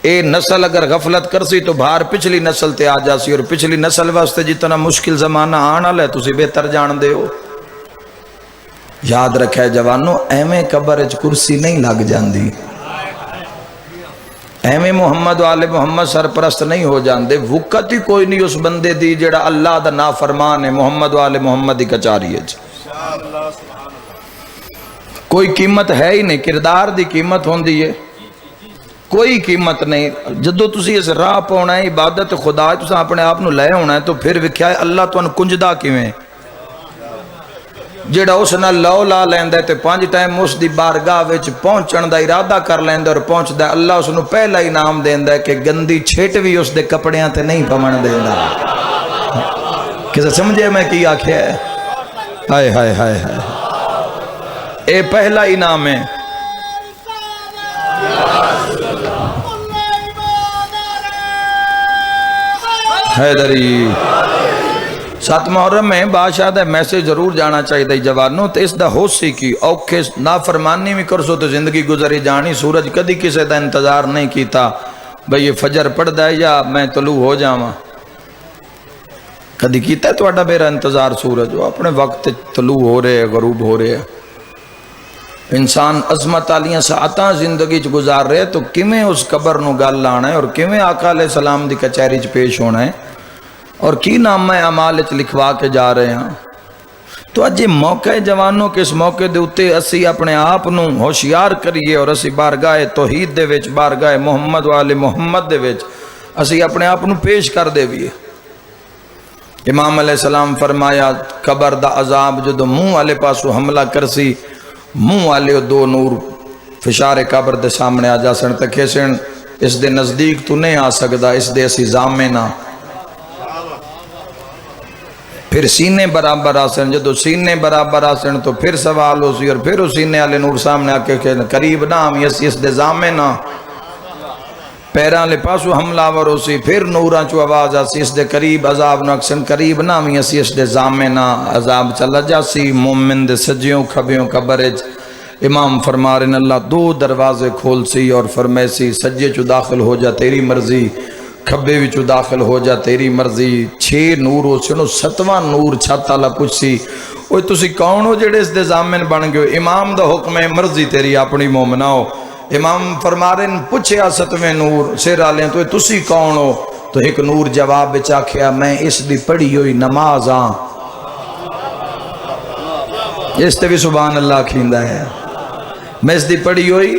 اے نسل اگر غفلت کرسی تو بھار پچھلی نسل تے آ جاسی، اور پچھلی نسل واسطے جتنا مشکل زمانہ آن والا ہے تسی بہتر جان دے ہو۔ یاد رکھے جوانو، ایویں قبر اچ کرسی نہیں لگ جاندی، ایویں محمد والے محمد سرپرست نہیں ہو جاندے۔ وقت ہی کوئی نہیں اس بندے دی جڑا اللہ دا نافرمان ہے محمد والے محمد دی کچاری ہے۔ کوئی قیمت ہے ہی نہیں، کردار دی قیمت ہوندی ہے، کوئی قیمت نہیں۔ جدو تسی اس راہ پاؤنا ہے عبادت خدا ہے، تسا اپنے آپ نو لے ہونا ہے تو پھر وکھیا ہے اللہ تو ان کنجدہ کیویں جڑا اس نہ لو لا لیندہ ہے تے 5 ٹائم اس دی بارگاہ وچ پہنچن دا ارادہ کر لیندہ اور پہنچدا ہے، اللہ اس نو پہلا انعام دیندہ ہے کہ گندی چھٹ بھی اس دے کپڑیاں تے نہیں پمن دیندہ۔ کسے سمجھے میں کی آکھیا ہے؟ ہائے ہائے ہائے ہائے، اے پہلا انعام ہے۔ حیدری 7 محرم میں بادشاہ دا میسج ضرور جانا چاہیے دی جوانوں، تو اس دا ہو سی کی اوکھے نافرمانی میں کرسو تو زندگی گزری جانی۔ سورج کدی کسے دا انتظار نہیں کیتا بھئی یہ فجر پڑھ دا ہے یا میں طلوع ہو جاواں، کدی کیتا ہے توڑا میرا انتظار؟ سورج وہ اپنے وقت طلوع ہو رہے غروب ہو رہے۔ انسان عظمت علیاں ساعتاں زندگی چ گزار رہے تو کیویں اس قبر نو گل لانا ہے اور کیویں آقا علیہ السلام دی کچہری چ پیش ہونا ہے اور کی نامہ اعمال وچ لکھوا کے جا رہے ہیں۔ تو اج یہ موقع ہے جوانوں کہ اس موقع دے اوتے اسی اپنے آپ نو ہوشیار کریے اور اسی بارگاہ توحید دے وچ، بارگاہ محمد والے محمد دے وچ اسی اپنے آپ نو پیش کر دے ویے۔ امام علیہ السلام فرمایا قبر دا عذاب جدو منہ والے پاسو حملہ کرسی، منہ والے 2 نور فشار قبر دے سامنے آ جاسن تکے سن اس دے نزدیک تو نہیں آ سکدا، اس دے اسی زامنہ پھر سینے برابر آسن، جدو سینے برابر آسن تو پھر سوال ہو سی اور پھر اس سینے والے نور سامنے آ کے قریب نہ ہم اس دے زامنہ پیران لے پاسو حملہ ور ہو سی، پھر نوراں چو آواز آسی اس دے قریب عذاب نقصن قریب نہ ہم اس دے زامنہ عذاب چلا جاسی۔ مومن دے سجیوں کھبیوں قبرج امام فرما رہے اللہ 2 دروازے کھول سی اور فرمائے سی سجے چو داخل ہو جا تیری مرضی، کھبے وچ داخل ہو جا تیری مرضی۔ 6 نور ہو سنو 7واں نور چھت والا پوچھ سی اوے تسی کون ہو جڑے اس دے ضامن بن گئے؟ امام دا حکم ہے مرضی تیری اپنی مومناؤ۔ امام فرما رہے پوچھے 7ویں نور سر والے تو تسی کون ہو؟ تو ایک نور جواب وچ آکھیا میں اس دی پڑھی ہوئی نماز ہاں۔ اس تے بھی سبحان اللہ کھیندا ہے، میں اس دی پڑھی ہوئی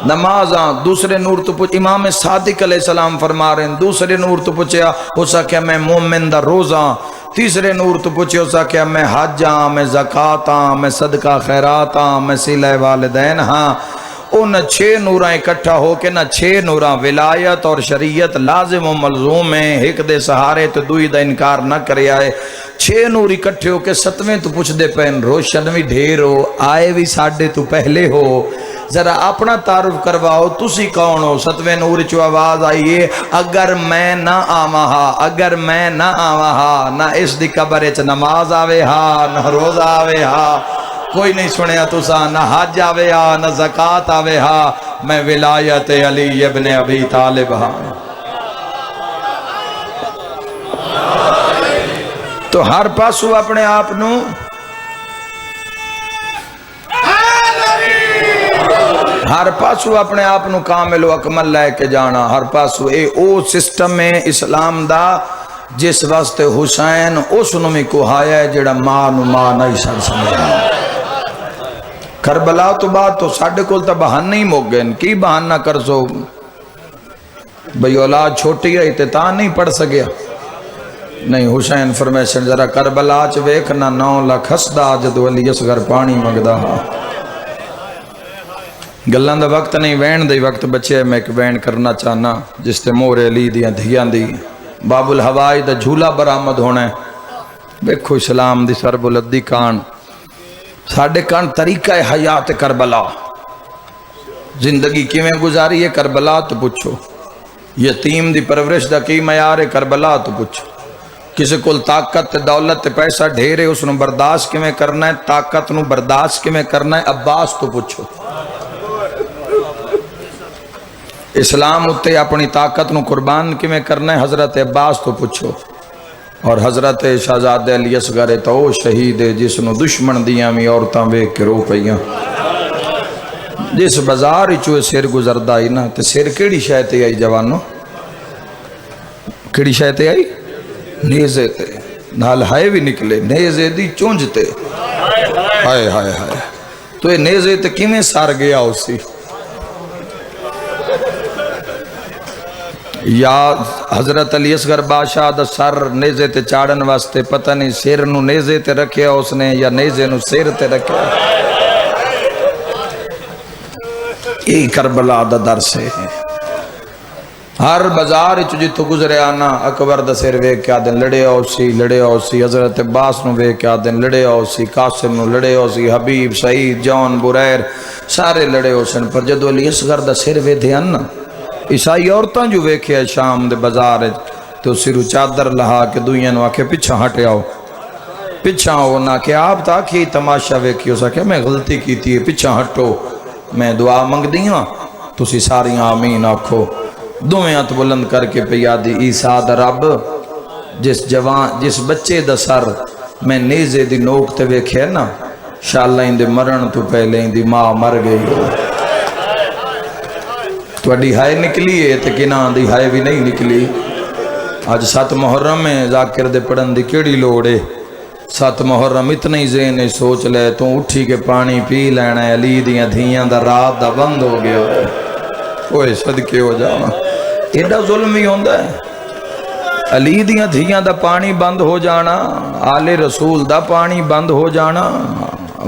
نماز ہاں۔ دوسرے نور تو پوچھ امام صادق علیہ السلام فرما رہے ہیں دوسرے نور تو پوچھیا ہو سکیا میں مومن دا روزہ۔ تیسرے نور تو پوچھے ہو سکیا میں حج ہاں، میں زکاة ہاں، میں صدقہ خیرات ہاں، میں صلہ والدین ہاں۔ ان 6 نوراں اکٹھا ہو کے نہ 6 نوراں ولایت اور شریعت لازم و ملزوم ہیں، ایک دے سہارے تو دوئی دا انکار نہ کرے آئے۔ 6 نور اکٹھے ہو کے 7ویں تو پوچھ دے پہن روشن بھی ڈھیر ہو آئے بھی ساڑھے تو پہلے ہو، ذرا اپنا تعارف کرواؤ تسی کون ہو؟ 7ویں نور چو آواز آئیے اگر میں نہ آوہا، اگر میں نہ آوہا نہ اس دی قبر اچ نماز آوے ہا، نہ روزہ آوے ہا، کوئی نہیں سنیا تسا، نہ حج آوے ہا، نہ زکاة آوے ہا، میں ولایت علی ابن ابی طالب ہاں۔ تو ہر پاسو اپنے آپ نو ہر پاسو اپنے آپ نو کامل و اکمل لے کے جانا، ہر پاسو اے او سسٹم ہے اسلام دا جس واسطے حسین اس نمی کو آیا ہے جڑا ماں نو ماں نہیں سڑ سمجھا۔ کربلا تو بات تو ساڑھے کول تا بہانہ ہی موگن کی بہانہ کر سو بھئی اولاد چھوٹی ہے اتتا نہیں پڑھ سکیا نہیں۔ حسین فرمیشن ذرا کربلا چ ویکھنا 9 لاکھ ہسدا جدو علی اصغر پانی مگدا ہاں۔ گلاں دا وقت نہیں، وین دے وقت بچے میں ایک وین کرنا چاہنا جس تے مورے علی دیاں دھیاں دی باب الہوائی دا جھولا برآمد ہونا ہے۔ دیکھو اسلام دی سر بلندی کان ساڈے کان طریقہ حیات کربلا، زندگی کیویں گزاری ہے کربلا تو پوچھو، یتیم دی پرورش دا کی معیار ہے کربلا تو پوچھو، کسی کول طاقت دولت پیسہ ڈھیرے اس نو برداشت کیویں کرنا ہے، طاقت نو برداشت کیویں کرنا ہے عباس تو پوچھو۔ اسلام اتے اپنی طاقت نو قربان کیویں کرنا ہے حضرت عباس تو پوچھو۔ اور حضرت شہزادہ علی اصغر تو او شہید ہے جس نو دشمن دیاں وی عورتاں ویکھ کے رو پئیاں، جس بازار وچوں سر گزردا ہی نا تے سر کیڑی شے تے آئی جوانو، کیڑی شے تے آئی؟ نیزے تے، نال ہائے بھی نکلے نیزے دی چونج تے، ہائے ہائے ہائے، تو یہ نیزے تے کیویں سار گیا اسی؟ یا حضرت علی اصغر بادشاہ دا سر نیزے تے چاڑن واسطے پتہ نہیں سر نو نیزے تے رکھیا اس نے یا نیزے نو سر تے رکھیا، یہ کربلا دا درس ہے۔ ہر بازار جتوں گزرے آنا اکبر دا سر ویکھ کے آدن لڑے آؤ سی، حضرت عباس نو ویکھ کے آدن لڑے آؤ سی، قاسم نو لڑے آؤ سی، حبیب سعید جان بریر سارے لڑے ہو سن، پر جدو علی اصغر دا سر ویدھے آنا عیسائی عورتاں جو ویکھے شام دے بازار تو سرو چادر لہا کے دوئیاں نو آکے پچھا ہٹے آؤ، پچھا ہو نہ کہ آپ تاکہ تماشا ویکھی ہو سکے میں غلطی کی تھی پچھا ہٹو، میں دعا منگ دیاں تسی ساریاں آمین آکھو، دویں ہاتھ بلند کر کے پیادی عیسیٰ دا رب جس بچے دا سر میں نیزے دی نوک تے ویکھے نا شاءاللہ اندے مرن تو پہلے اندی ماں مر گئی ہو، تو اڈی ہائے نکلی ہے تے کنان دی ہائے بھی نہیں نکلی۔ آج 7 محرم میں ذاکر دے پڑھن دی کیڑی لوڑے، 7 محرم اتنا ہی ذہن ہے سوچ لے تو اٹھی کے پانی پی لینا ہے، علی دیاں دھیاں دا رات دا بند ہو گیا ہے، اوہ صدقے ہو جانا، ایڈا ظلم ہی ہوندہ ہے، علی دیاں دھیاں دا پانی بند ہو جانا، آل رسول دا پانی بند ہو جانا،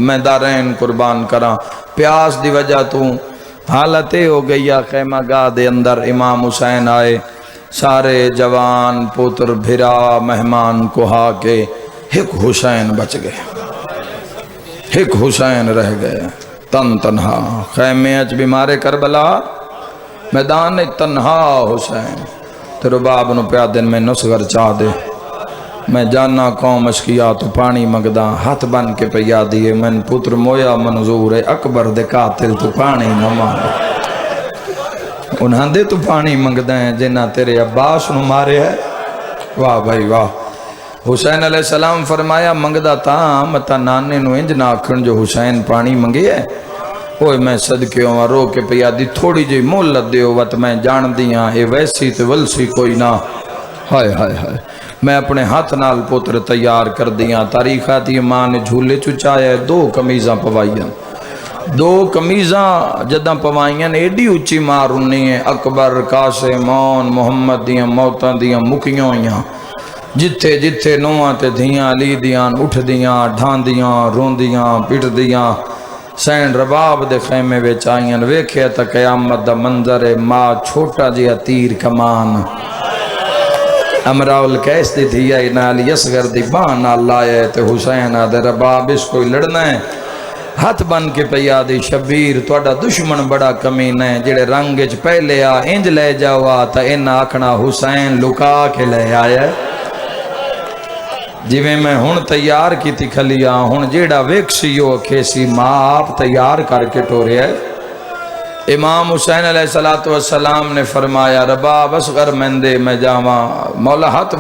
میں دارین قربان کراں، پیاس دی وجہ تو حالتیں ہو گئی خیمہ گاہ دے اندر امام حسین آئے، سارے جوان پوتر بھرا مہمان کو ہا کے ایک حسین بچ گئے، ایک حسین رہ گئے تن تنہا، خیمے اچ بیمارے کربلا میدان تنہا حسین، تیرو باب نو پیا دن میں نصغر چاہ دے، میں جانا قوم اشکیا تو پانی مگدا، ہاتھ بن کے پیا دیے من پتر مویا منظور ہے اکبر دے قاتل تو پانی نہ مانگا، انہاں دے تو پانی مگدا ہے جنہ تیرے عباس نو مارے ہے، واہ بھائی واہ۔ حسین علیہ السلام فرمایا منگدا تا متا نانے نو انج نہ آکھن جو حسین پانی منگے ہے، اوہ میں صدقے ہوں رو کے پیا دی تھوڑی جی مولت دیو وقت میں جان دیاں اے ویسی تے ولسی کوئی نہ، ہائے ہائے ہائے، میں اپنے ہاتھ نال پوتر تیار کر دیاں، تاریخ آتی ماں نے جھولے چچایا 2 قمیضاں پوائیاں، 2 قمیضاں جداں پوائیاں ایڈی اچھی مارونی ہے، اکبر قاسم مون محمد دیاں موتاں دیاں مکیوں ہویاں، جتھے جتھے نواں تے دھیاں علی دیاں اٹھ دیاں ڈھان دیاں رون دیاں پٹ دیاں، سین رباب دے خیمے وچ آئیاں ویکھیا تا قیامت دا منظر ہے، ماں چھوٹا جیا تیر کمان امراؤ القیس دی دھیا علی اصغر دی بان نال لائے تے حسین آدھے رباب اس کوئی لڑنا ہے، ہاتھ بن کے پیا دی شبیر توڑا دشمن بڑا کمین ہے، جڑے رنگج پہلے آ انج لے جاوا تا ان آکھنا حسین لکا کے لے آیا، جویں میں ہن تیار کی تھی کھلیا ہن جیڑا ویکسیو کھیسی ماں آپ تیار کر کے ٹورے ہے۔ امام حسین علیہ السلام نے فرمایا رباب اصغر مندے میں جاواں، مولا ہاتھ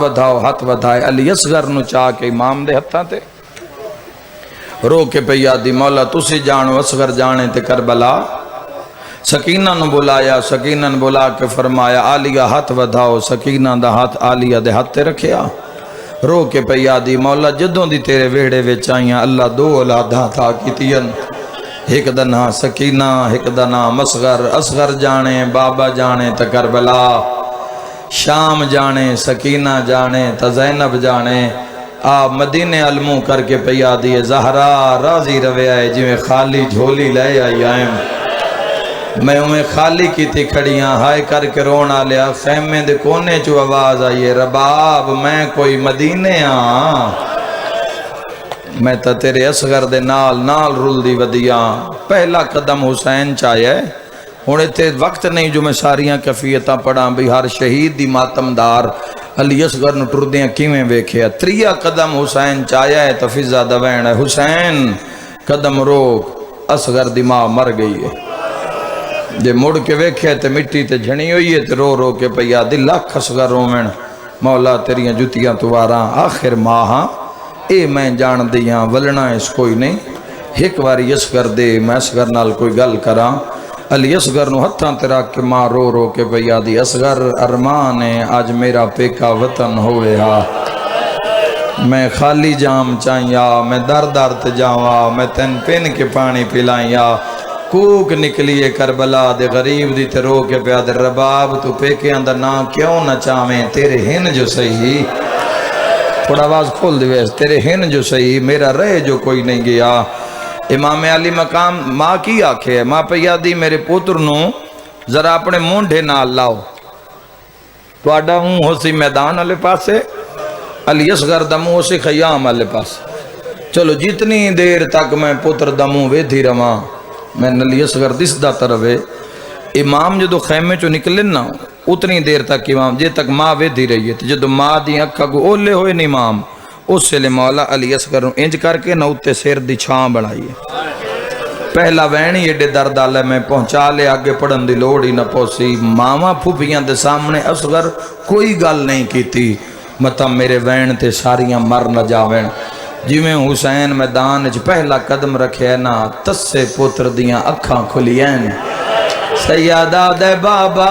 بدھائے علی اصغر نو چاہ کے امام دے ہتھاں تے رو کے پیا دی مولا تسی جانو اصغر جانے تے کربلا، سکینہ نو بلایا، سکینہ نو بلا کے فرمایا آلیہ ہاتھ بدھاؤ، سکینہ دا ہاتھ آلیہ دے ہاتھ تے رکھیا، رو کے پیا دی مولا جدوں دی تیرے ویڑے وچ آئیاں اللہ 2 اولاداں تھا کیتین، ایک دا نام سکینہ ایک دا نام اصغر جانے بابا جانے تا کربلا، شام جانے سکینہ جانے تا زینب جانے، آپ مدینے علموں کر کے پیا دیے زہرا راضی روے آئے جویں خالی جھولی لے آئی آئیں، میں انہیں خالی کی تھی کھڑیاں ہائے کر کے رونا لیا خیمے دے کونے چو آواز آئیے رباب میں کوئی مدینے میں تا تیرے اصغر دے نال رول دی ودیاں پہلا قدم حسین چاہیے ہونے تے وقت نہیں جو میں ساریاں کفیتاں پڑھاں بھی ہر شہید دی ماتمدار علی اصغر نو ٹردیاں کیویں ویکھیا تریا قدم حسین چاہیے تو فضا دوین ہے حسین قدم روک اصغر دی ماں مر گئی ہے جے مڑ کے ویکھے تے مٹی تے جھنی ہوئی ہے تے رو رو کے پیا دل لاکھ اصغر رومن مولا تیریاں جتیاں تواراں آخر ماہاں اے میں جان دیاں ولنا اس کوئی نہیں ایک واری اصغر دے میں اصغر نال کوئی گل کراں علی اصغر نو ہتھاں تے رکھ کے ماں رو رو کے پیا دی اصغر ارمان ہے آج میرا پیکا وطن ہوئے ہا میں خالی جام چاہیا میں در در تے جاواں میں تین پین کے پانی پلائیا کوک نکلیے کربلا دے غریب دی تے رو کے پیا دے رباب تو پیکے اندر نہ کیوں نہ چاہیں تیرے ہن جو صحیح تھوڑا آواز کھول دے ویس تیرے ہن جو صحیح میرا رہ جو کوئی نہیں گیا امام علی مقام ماں کی آکھے ماں پیا دی میرے پوتر نو ذرا اپنے مونڈے نال لاؤ تو آڈا ہوں ہو سی میدان علی پاسے علی اصغر دمو سی خیام علی پاس چلو جتنی دیر تک میں پتر دمو وے دھی رواں میں علی اصغر دس دا طرفے امام جدو خیمے چو نکلن نا اتنی دیر تک امام جے تک ماں وے دھی رہی ہے جدو ماں دی اکھا کو اولے ہوئے نا امام اس سے لے مولا علی اصغر انج کر کے نہ اتے سیر دی چھاں بڑھائی ہے پہلا وینی ایڈے درد آلے میں پہنچا لے آگے پڑھن دی لوڑی نہ پوسی ماما پھوپیاں دے سامنے اصغر کوئی گل نہیں کی تھی مطلب میرے وین تے ساریاں مر نہ جاوین جی میں حسین میدان اچ پہلا قدم رکھے نا تسے پتر دیاں اکھاں کھلین سیادہ دے بابا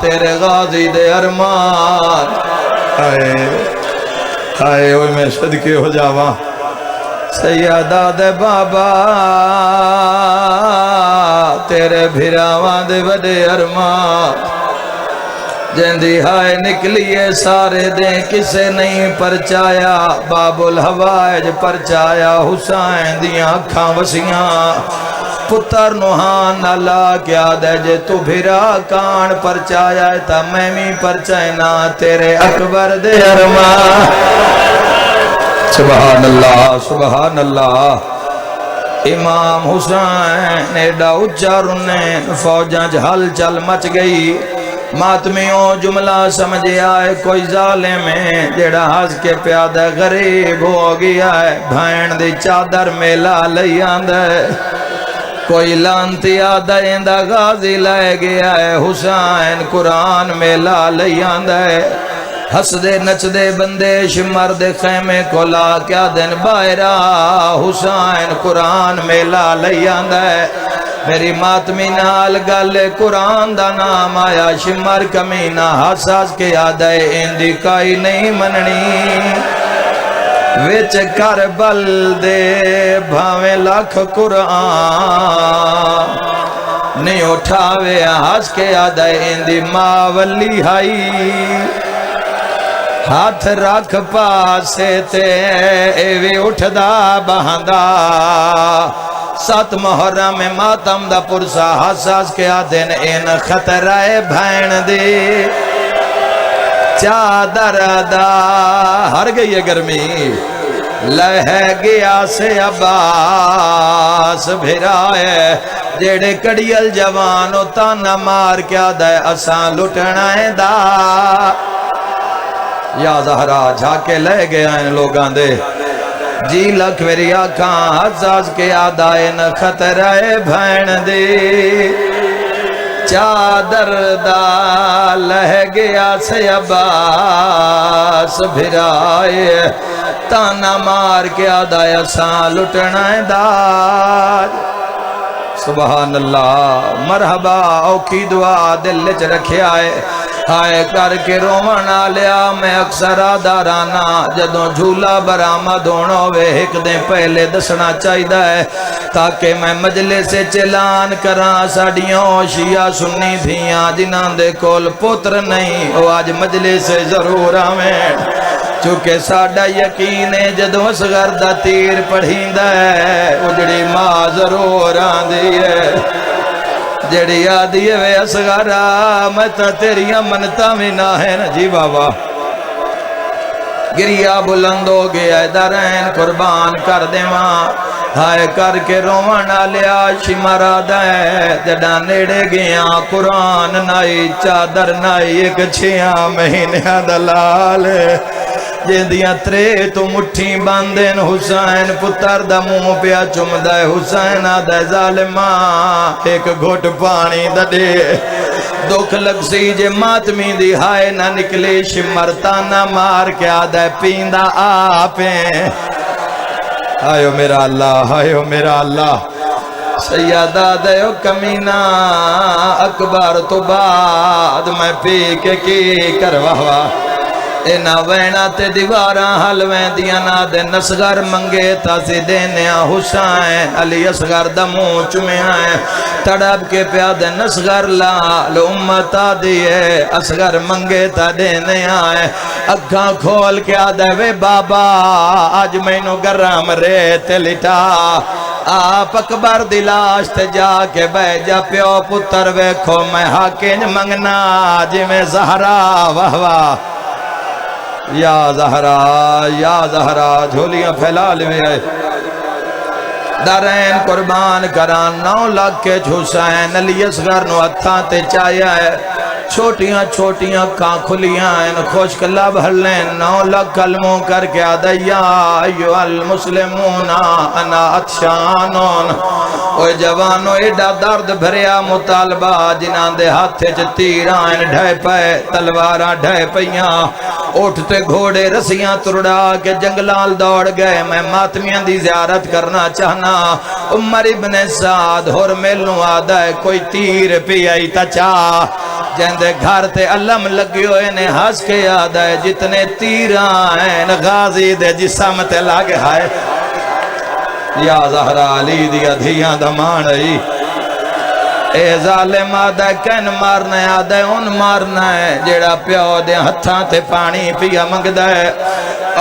تیرے غازی دے ارمان ہائے اوہ میں صدقے ہو جاواں سیادہ دے بابا تیرے بھراواں دے بڑے ارمان جندی ہائے نکلیے سارے دیں کسے نہیں پرچایا باب الحوائج پرچایا حسین دیاں اکھاں وسیاں پتر نوحان اللہ کیا دے جے تو بھرا کان پرچایا تا میں بھی پرچائنا تیرے اکبر دے ارمان سبحان اللہ سبحان اللہ امام حسین ایڈا اچھا رنین فوجاں جھل چل مچ گئی ماتمیوں جملہ سمجھے آئے کوئی ظالم ہے جڑا ہنس کے پیادہ غریب ہو گیا ہے بھائن دی چادر میلا لئی آندے کوئی لانتی آدھا اندہ غازی لائے گیا ہے حسین قرآن میلا لئی آندے ہس دے نچ دے بندے شمر دے خیمے کو لا کیا دن بائرہ حسین قرآن میلا لئی آندے میری ماتمی نال گل قرآن دا نام آیا شمر کمینہ حساس کے یادہ اندی کائی نہیں مننی وچ کربل دے بھاویں لاکھ قرآن نہیں اٹھاوے حس کے یادہ اندی ماں ولی ہائی ہاتھ رکھ پاسے تے ایوے اٹھدا بہندا سات محرم میں ماتم دا پرسا حساس کے آدھن ان خطرائے بھین دے چادر دا ہر گئی ہے گرمی لہ گیا سے عباس بھرائے جیڑے کڑیل جوانو تانا مار کیا دے اساں لٹنائیں دا یا زہرا جھاکے لے گیا ان لوگاں دے جی لکھ میری آنکھاں حساس کے آدائن خطرائے بھین دے چادر دا لہ گیا سے عباس بھرائے تانا مار کے آدائے ساں لٹنائے دار سبحان اللہ مرحبا اوکھی دعا دل چ رکھے آئے ہائے کر کے رومن آلیا میں اکثر آدارانا جدوں جھولا برآمد ہونا ہوئے ایک دن پہلے دسنا چاہیدہ ہے تاکہ میں مجلس سے چلان کراں ساڑیوں شیعہ سنی دھیاں جنان دے کول پتر نہیں وہ آج مجلس سے ضرور آمین چونکہ ساڈا یقین ہے جدو اصغر دا تیر پڑھیندا ہے اجڑی ماں ضرور آندی ہے جڑی آدھی ہے وے اصغرا میں تا تیریاں منتا میں نہ ہے نا جی بابا گریا بلند ہو گیا درین قربان کر دیواں ہائے کر کے روانہ لیا شمارا دائے جڑا نیڑے گیا قرآن نائی چادر نائی ایک 6 مہینے دلال جیندیاں ترے تو مٹھی باندین حسین پتر دا منہ پیا چمدائے حسین آدھے ظالماں ایک گھٹ پانی دا دے دکھ لگ سی جے ماتمی دی ہائے نہ نکلی شمرتا نہ مار کے آدھے پیندہ آپیں آئیو میرا اللہ آئیو میرا اللہ سیادہ دیو کمینہ اکبر تو بعد میں پی کے کی کرواہوا اینا وینا تے دیواراں حل ویندیاں نا دے نصغر منگے تا سی دینیا حسین علی اصغر دا منہ چمیاں تڑپ کے پیا دے نصغر لال امتا دیئے اصغر منگے تا دینیا اکھاں کھول کے آدھے وے بابا آج مینو گرام ریت لٹا آپ اکبر دلاش تے جا کے بے جا پیو پتر ویکھو میں حاکن منگنا جی میں زہرا وہوا یا زہرا جھولیاں پھیلا لے دارین قربان کران 9 لاکھ کے حسین علی اصغر نو ہتھاں تے چایا ہے چھوٹیاں چھوٹیاں کان کھلیاں ہیں خوشک لب ہلیں 9 لاکھ کلموں کر کے آدھیا ایو المسلمون انا اتشانون اوہ جوانو ایڈا درد بھریا مطالبہ جنان دے ہاتھے تیران ڈھائے پائے تلوارہ ڈھائے پئیاں اٹھتے گھوڑے رسیاں ترڑا کے جنگلال دوڑ گئے میں ماتمیاں دی زیارت کرنا چاہنا عمر ابن سعد ہور میلوں آدھا ہے کوئی تیر پی آئی تا چاہ جہندے گھر تے علم لگی ہوئے نے ہس کے یاد ہے جتنے تیران ہیں غازی دے جسم تے لاغے ہائے یا زہرا علی دیا دھیاں دمان ہے اے ظالم آدھے کین مارنا ہے آدھے ان مارنا ہے جیڑا پیو دے ہتھاں تے پانی پیا منگ دے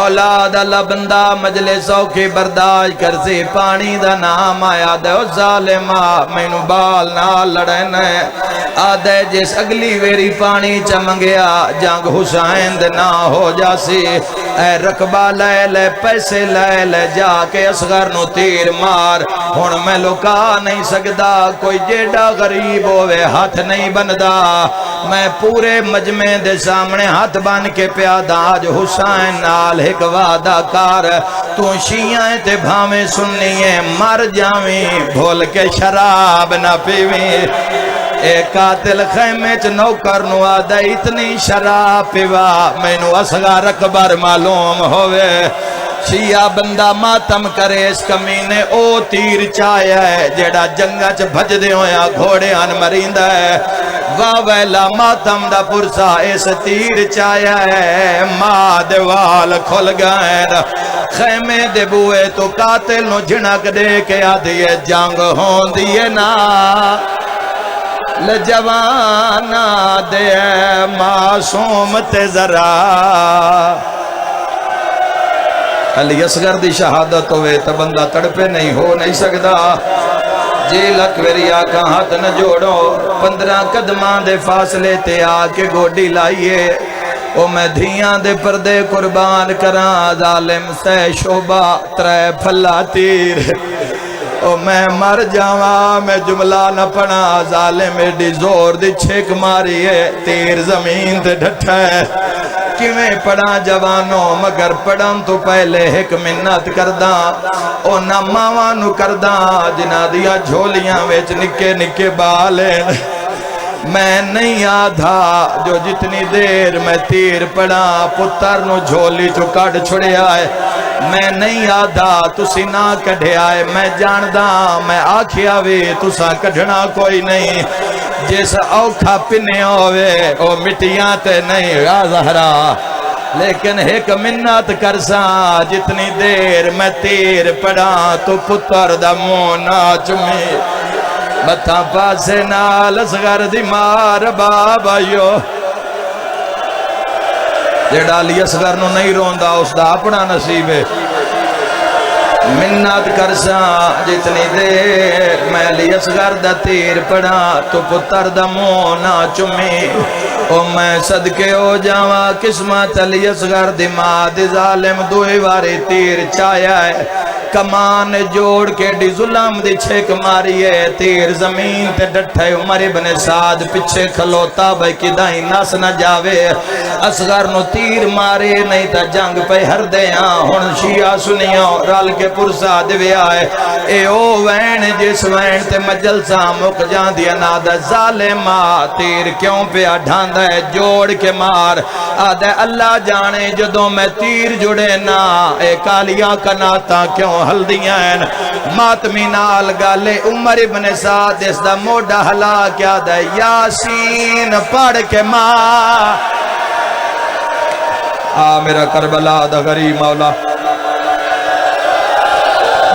اولاد اللہ بندہ مجلسوں کی برداشت کر سی پانی دا نام آیا دے او ظالمہ مینو بال نہ لڑن ہے آدھے جس اگلی ویری پانی چمنگیا جنگ حسین دے نہ ہو جاسی اے رقبہ لے لے پیسے لے لے جا کے اصغر نو تیر مار ہون میں لکا نہیں سکدا کوئی جیڑا غریب ہوئے ہاتھ نہیں بندا میں پورے مجمع دے سامنے ہاتھ بن کے پیادا آج حسین نال ایک وعدہ کار تو شیعیں تے بھامیں سننیے مر جاویں بھول کے شراب نہ پیویں اے قاتل خیمے چ نوکر نو آدھا اتنی شراب پیوا مینو اصغر اکبر معلوم ہوئے شیعہ بندہ ماتم کرے اس کمینے او تیر چایا ہے جیڑا جنگا چ بھج دے ہویا گھوڑے آن مرین ہے واہ ویلا ماتم دا پرسا اس تیر چایا ہے ماں دیوال کھل گئے خیمے دے بوئے تو قاتل نو جھنک دے کے آدھیے جنگ ہون دیئے نا لجوانا دے معصوم تے ذرا علی اصغر دی شہادت ہوئے تو بندہ تڑپے نہیں ہو نہیں سکدا جی لکھ ویری آقا ہاتھ نہ جوڑو 15 قدمان دے فاصلے تے آکے گوڑی لائیے او میں دھیاں دے پردے قربان کران ظالم سے شعبہ 3 پھلا تیر او میں مر جاواں میں جملہ نہ پڑھا ظالم ایڈی زور دی چھک ماری ہے تیر زمین تے ڈھٹھا ہے کیویں پڑھا جوانوں مگر پڑھن تو پہلے ایک منت کرداں او نہ ماوانو کرداں جنہ دیا جھولیاں ویچ نکے نکے بالیں میں نہیں آدھا جو جتنی دیر میں تیر پڑھا پتر نو جھولی چو کٹ چھڑے آئے میں نہیں آدھا تسی نہ کڑھے آئے میں جاندہ میں آکھیا وی تسا کڑھنا کوئی نہیں جیسا اوکھا پنے ہوئے او مٹیاں تے نہیں گا زہرا لیکن ایک منت کرسا جتنی دیر میں تیر پڑھا تو پتر دا مونا چمی بتا پاسے نال اصغر دی مار بابا یو جیڑا علی اصغر نو نہیں روندا اس دا اپنا نصیب ہے منت کرساں جتنی دیر میں علی اصغر دا تیر پڑھا تو پتر دا منہ نہ چمی او میں صدقے ہو جاواں قسمت علی اصغر دی ماں دی ظالم دوئے وارے تیر چایا ہے کمان جوڑ کے ڈی ظلم دی چھک ماری ہے تیر زمین تے ڈٹھے عمر ابن سعد پچھے کھلوتا بھائی کدائیں ناس نہ جاوے اصغر نو تیر مارے نہیں تا جنگ پہ ہر دیاں ہن شیعہ سنیاں رال کے پرسا دوے آئے اے او وین جس وین تے مجلسہ مک جان دیا نادہ ظالمہ تیر کیوں پہ ڈھاندہ ہے جوڑ کے مار آدھے اللہ جانے جدوں میں تیر جڑے نا اے کالیاں کا ناتا کیوں ہلدیاں ہیں ماتمی نال گالے عمر ابن سعد اس دا موڑا ہلا کیا دا یاسین پڑھ کے ماں میرا کربلا دا غریب مولا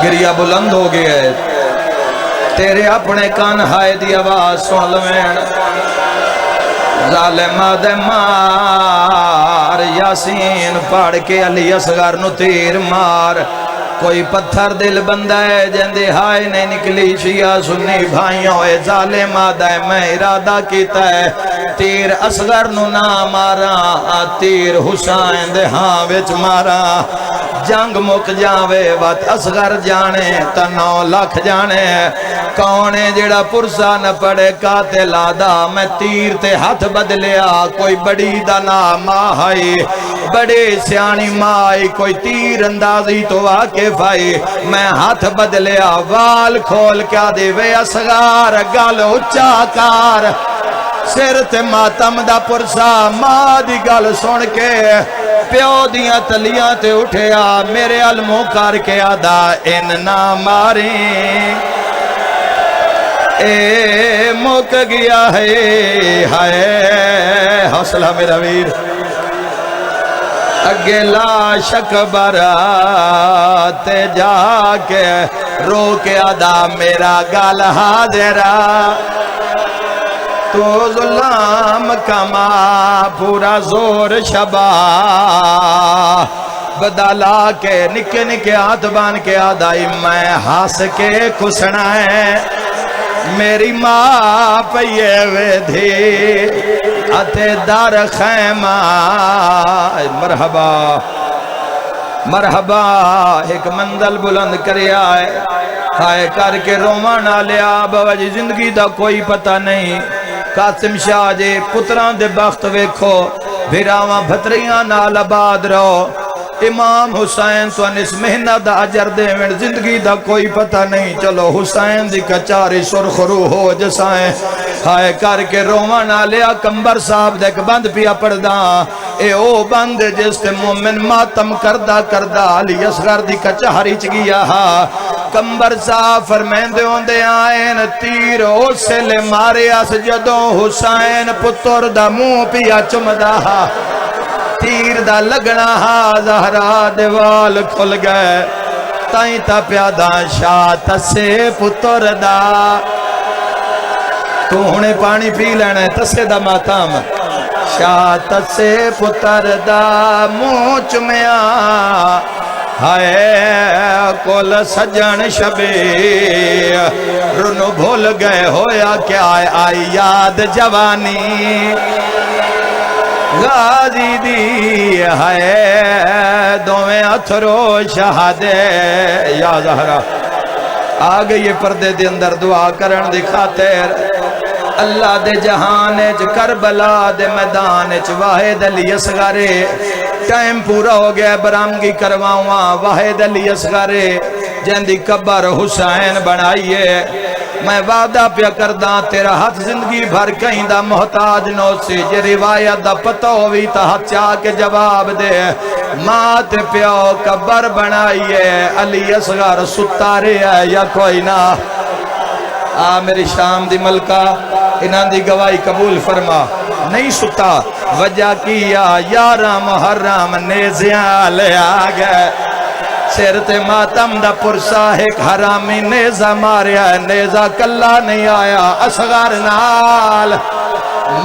گریہ بلند ہو گیا ہے تیرے اپنے کان ہائے دی آواز سن لوین ظالمہ دے مار یاسین پڑھ کے علی اصغر نو تیر مار کوئی پتھر دل بندہ ہے جندے ہائے نہیں نکلی شیعہ سنی بھائیوں اے ظالمہ دے میں ارادہ کیتا ہے تیر اصغر نو نہ مارا تیر حسین دے ہاں وچ مارا جنگ مک جاوے وات اصغر جانے تا 9 لاکھ جانے کونے جڑا پرسا نہ پڑے قاتل آدھا میں تیر تے ہاتھ بدلیا کوئی بڑی دا نام آئی بڑے سیانی مائی کوئی تیر اندازی تو واقف آئی میں ہاتھ بدلیا وال کھول کیا دے وے اصغر گل اچھا کار سر تے ماتم دا پرسا ماں دی گل سن کے پیو دیاں تلیاں تے اٹھیا میرے علموں کر کے آدھا ان نہ ماریں اے مک گیا ہے ہائے حوصلہ میرا ویر اگلا شک برات جا کے رو کے آدھا میرا گال حاضرہ تو ظلم کما پورا زور شبا بدلا کے نکے نکے ہاتھ بان کے آدھائی میں ہاس کے کسنا ہے میری ماں پہیے وے دھی اتے دار خیمہ مرحبا مرحبا ایک منزل بلند کرے آئے کھائے کر کے رومانا لیا بوجہ زندگی دا کوئی پتہ نہیں قاسم شاہ جے پتران دے بخت ویکھو بھیراواں بھتریاں نال آباد رہو امام حسین تو انس محنت دا عجر دے من زندگی دا کوئی پتہ نہیں چلو حسین دی کچاری سرخرو ہو جسائیں کھائے کر کے رومانا لیا کمبر صاحب دیکھ بند پیا پڑدا اے او بند جس تے مومن ماتم کردہ کردہ علی اصغر دی کچاری چگیا کمبر صاحب فرمیندے ہوندے آئین تیر اسے لے مارے اس جدوں حسین پتر دا منہ پیا چمدہ تیر دا لگنا زہرا دیوال کھل گئے تائیں تا پیادہ شاہ تسے پتر دا تو ہونے پانی پی لینے تسے دا ماتم شاہ تسے پتر دا موچ میں ہائے کول سجن شبی رنو بھول گئے ہویا کیا آئی یاد جوانی غازی دی ہے دویں اتھرو شہادے یا زہرہ آگئی یہ پردے دے اندر دعا کرن دی خاطر اللہ دے جہانے چ کربلا دے میدانے چ واحد علی اصغر ٹائم پورا ہو گیا برامگی کرواؤں واحد علی اصغر جندی قبر حسین بنائیے میں وعدہ پیا کرداں تیرا ہاتھ زندگی بھر کہیں دا محتاج نو سی جے روایت دا پتہ ہوئی تا ہاتھ چاہ کے جواب دے مات پیو قبر بنائیے علی اصغر ستارے ہے یا کوئی نہ میری شام دی ملکہ انہاں دی گواہی قبول فرما نہیں ستا وجہ کیا یارہ محرم نیزیاں لے آگئے سیرت ماتم دا پرسا ایک حرامی نیزہ ماریا ہے نیزہ کلا نہیں آیا اصغر نال